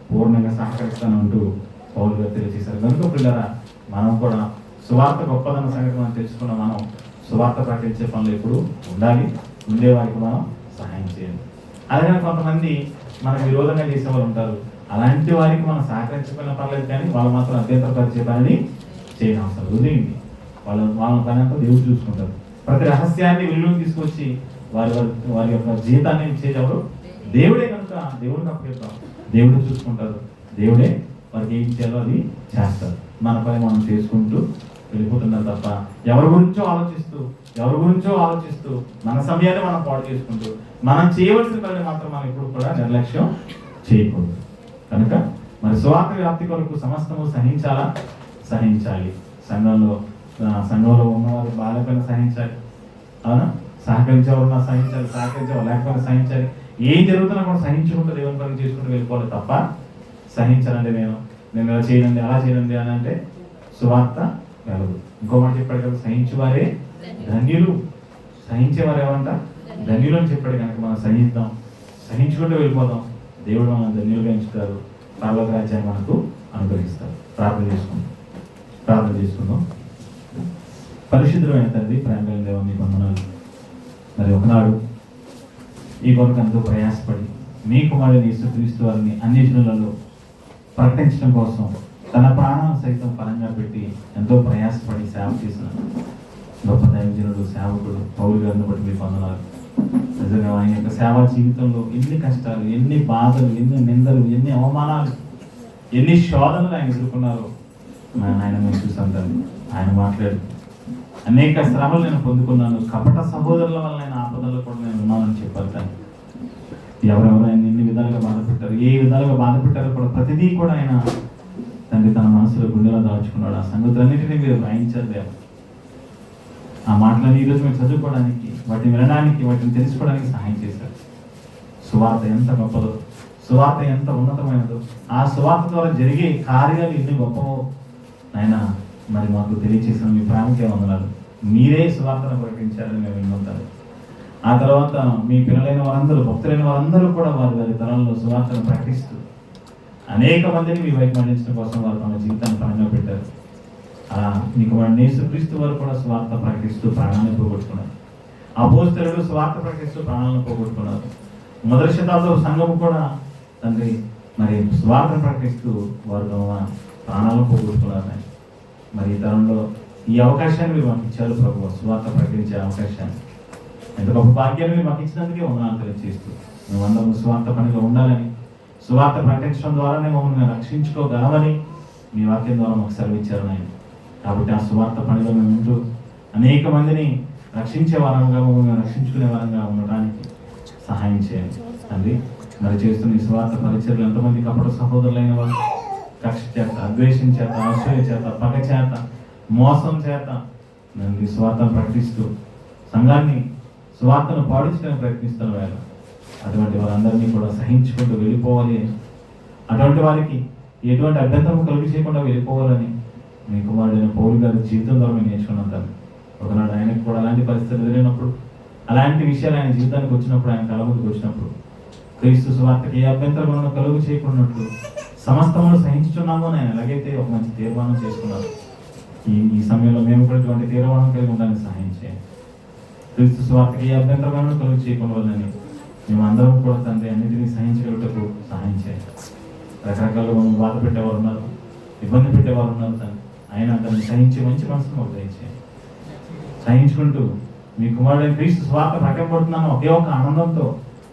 [SPEAKER 1] పూర్ణంగా సహకరిస్తాను అంటూ పౌలు గారు తెలియజేశారు. కనుక పిల్లరా మనం కూడా సువార్త గొప్పదన్న సంగతి మనం తెలుసుకున్న మనం సువార్త ప్రకటించే పనులు ఎప్పుడు ఉండాలి, ఉండేవారికి మనం సహాయం చేయాలి. అలాగే కొంతమంది మనకు విరోధంగా చేసేవాళ్ళు ఉంటారు. అలాంటి వారికి మనం సహకరించకపోయినా పర్లేదు, కానీ వాళ్ళు మాత్రం అభ్యంతరపరిచే పనిని చేయని అవసరం వదిలేయండి. వాళ్ళ పని అంతా దేవుడు చూసుకుంటారు. ప్రతి రహస్యాన్ని వెలుగులోకి తీసుకొచ్చి వారి యొక్క జీవితాన్ని ఇచ్చేటప్పుడు దేవుడే కనుక దేవుడిని అప్పగిస్తాం. దేవుడే చూసుకుంటారు, దేవుడే వారికి ఏం చేయాలో అది చేస్తారు. మన పని మనం చేసుకుంటూ వెళ్ళిపోతున్నారు తప్ప ఎవరి గురించో ఆలోచిస్తూ మన సమయాన్ని మనం పాడు చేసుకుంటూ మనం చేయవలసిన పని మాత్రం మనం ఇప్పుడు కూడా నిర్లక్ష్యం చేయకూడదు. కనుక మరి సువార్త వ్యాప్తి కొరకు సమస్తము సహించాలా? సహించాలి. సంఘంలో ఉన్నవారు బాధపైన సహించాలి. అవునా? సహకరించేవారున్నా సహించాలి, సహకరించేవారు లేకపోతే సహించాలి. ఏం జరుగుతున్నా కూడా సహించుకుంటూ దేవుని పని చేసుకుంటూ వెళ్ళిపోవాలి తప్ప సహించాలంటే నేను ఇలా చేయనండి అలా చేయనండి అని అంటే సువార్త వెళ్ళదు. ఇంకో మాట చెప్పాడు కదా, సహించేవారే ధన్యులు. సహించేవారు ఏమంట? ధన్యులు అని చెప్పాడు. కనుక మనం సహిద్దాం, సహించుకుంటూ వెళ్ళిపోదాం. దేవుడు మనం ధన్యులుగా ఎంచుతారు, పరలోక రాజ్యాన్ని మనకు అనుగ్రహిస్తారు. ప్రార్థన చేసుకుందాం. పరిశుద్ధమైన తండ్రి, ప్రేమగల దేవ, మీ వందనాలు. మరి ఒకనాడు ఈ కొరకు ఎంతో ప్రయాసపడి మీ కుమారుని యేసుక్రీస్తు వారిని అన్ని జనులలో ప్రకటించడం కోసం తన ప్రాణాలను సైతం ఫలంగా పెట్టి ఎంతో ప్రయాసపడి సేవ చేసిన గొప్ప దైవజనుడు, సేవకుడు పౌలు గారిని బట్టి మీకు వందనాలు. నిజంగా ఆయన యొక్క సేవా జీవితంలో ఎన్ని కష్టాలు, ఎన్ని బాధలు, ఎన్ని నిందలు, ఎన్ని అవమానాలు, ఎన్ని శోధనలు ఆయన ఎదుర్కొన్నారో ఆయన మేము చూసాం తండ్రి. ఆయన మాట్లాడు, అనేక శ్రమలు నేను పొందుకున్నాను, కపట సహోదరుల వల్ల నేను ఆపదల్లో కూడా నేను ఉన్నానని చెప్పారు తండ్రి. ఎవరెవరు ఆయన ఎన్ని విధాలుగా బాధ పెట్టారు, ఏ విధాలుగా బాధ పెట్టారో కూడా ప్రతిదీ కూడా ఆయన తండ్రి తన మనసులో గుండెలో దాచుకున్నాడు. ఆ సంగతులన్నింటినీ మీరు వ్రాయించారు దేవ. ఆ మాటలను ఈరోజు మీరు చదువుకోవడానికి, వాటిని వినడానికి, వాటిని తెలుసుకోవడానికి సహాయం చేశారు. సువార్త ఎంత గొప్పదో, సువార్త ఎంత ఉన్నతమైనదో, ఆ సువార్త ద్వారా జరిగే కార్యాలు ఎన్ని గొప్పవో ఆయన మరి మాకు తెలియచేసిన మీ ప్రేమకే వందనాలు. మీరే సువార్తను ప్రకటించారని మేము వినుకుంటారు. ఆ తర్వాత మీ పిల్లలైన వారందరూ, భక్తులైన వారందరూ కూడా వారి తరంలో సువార్తను ప్రకటిస్తూ అనేక మందిని మీ వైపు మళ్లించడం కోసం వారు తమ జీవితాన్ని పరంగా పెట్టారు. మీకు వాడిని యేసుక్రీస్తు వారు కూడా స్వార్థ ప్రకటిస్తూ ప్రాణాలను పోగొట్టుకున్నారు. అపోస్తలుడు స్వార్థ ప్రకటిస్తూ ప్రాణాలను పోగొట్టుకున్నారు. మొదటి శతాబ్దం సంఘము కూడా తండ్రి మరి స్వార్థను ప్రకటిస్తూ వారు తమ ప్రాణాలను పోగొట్టుకున్నారు. మరి ఈ తరంలో ఈ అవకాశాన్ని మీరు మాకు ఇచ్చారు ప్రభు, స్వార్థ ప్రకటించే అవకాశాన్ని. ఎంత గొప్ప భాగ్యాన్ని మీరు మాకు ఇచ్చినందుకే వందనాలు తెలియజేస్తూ మేమందరం స్వార్థ పనిలో ఉండాలని, సువార్త ప్రకటించడం ద్వారానే మమ్మల్ని రక్షించుకోగలమని మీ వాక్యం ద్వారా మాకు సెలవిచ్చారు నాయన. కాబట్టి ఆ సువార్త పనిలో మేము ఉంటూ అనేక మందిని రక్షించే వారంగా, మమ్మల్ని రక్షించుకునే వారంగా ఉండడానికి సహాయం చేయండి తండ్రి. మరి చేస్తున్న ఈ సువార్త పరిచర్లు ఎంతమంది కపట సహోదరులైన వారు కక్ష చేత, ద్వేషం చేత, అసూయ చేత, పగ చేత, మోసం చేత నన్ను ఈ సువార్తను ప్రకటిస్తూ సంఘాన్ని సువార్తను పాడించడానికి ప్రయత్నిస్తున్న వేళ అటువంటి వారందరినీ కూడా సహించుకుంటూ వెళ్ళిపోవాలి అని, అటువంటి వారికి ఎటువంటి అభ్యంతరం కలుగు చేయకుండా వెళ్ళిపోవాలని మీ కుమారుడైన పౌలు గారి జీవితం ద్వారా మేము నేర్చుకున్నాం. ఒకనాడు ఆయనకు కూడా అలాంటి పరిస్థితులు ఎదురైనప్పుడు, అలాంటి విషయాలు ఆయన జీవితానికి వచ్చినప్పుడు, ఆయన కళ ముందుకు వచ్చినప్పుడు క్రీస్తు సువార్తకి ఏ అభ్యంతరం కలుగు చేయకున్నట్లు సమస్తమును సహించుచున్నాము అని ఆయన ఎలాగైతే ఒక మంచి తీర్మానం చేసుకున్నారు, ఈ సమయంలో మేము కూడా ఇటువంటి తీర్మానం కలిగి ఉండడానికి సహాయం చేయండి. క్రీస్తు సువార్తకి ఏ అభ్యంతరమైన కలుగు చేయకుండా వల్లని మేము అందరం కూడా తండ్రి అన్నింటినీ సహించగలుగుటకు సహాయం చేయండి. రకరకాలుగా మనం బాధ పెట్టేవారు ఉన్నారు, ఇబ్బంది పెట్టేవారు ఉన్నారు తండ్రి. ఆయన దాన్ని సహించి మంచి మనసును మాకు దయచేయండి. సహించుకుంటూ మీ కుమారుడైన క్రీస్తు సువార్త ప్రకటింపబడుతున్నాను ఒకే ఒక ఆనందంతో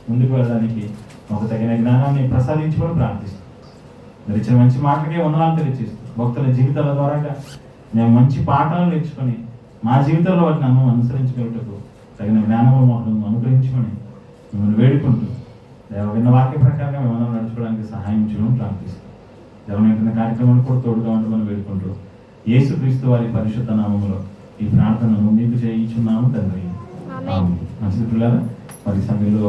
[SPEAKER 1] ముందుకు వెళ్ళడానికి మాకు తగిన జ్ఞానాన్ని ప్రసాదించుకొని ప్రార్థిస్తాం. మీరు ఇచ్చిన మంచి మాటలకే వందనాలు తెలియజేస్తూ భక్తుల జీవితాల ద్వారా మేము మంచి పాఠాలు నేర్చుకొని మా జీవితంలో వాటిని అనుసరించగలుగుటకు తగిన జ్ఞానము మాకు అనుగ్రహించమని మిమ్మల్ని వేడుకుంటూ విన్న వాక్య ప్రకారంగా మేము నడుచుకోవడానికి సహాయం చేయడం ప్రార్థిస్తాం. జగన్ కార్యక్రమాన్ని కూడా తోడుగా ఉండమని వేడుకుంటూ యేసుక్రీస్తు వారి పరిశుద్ధ నామములో ఈ ప్రార్థనను మీకు చేయించున్నాము తండ్రి. మంచిది పిల్లలు మరి సమయంలో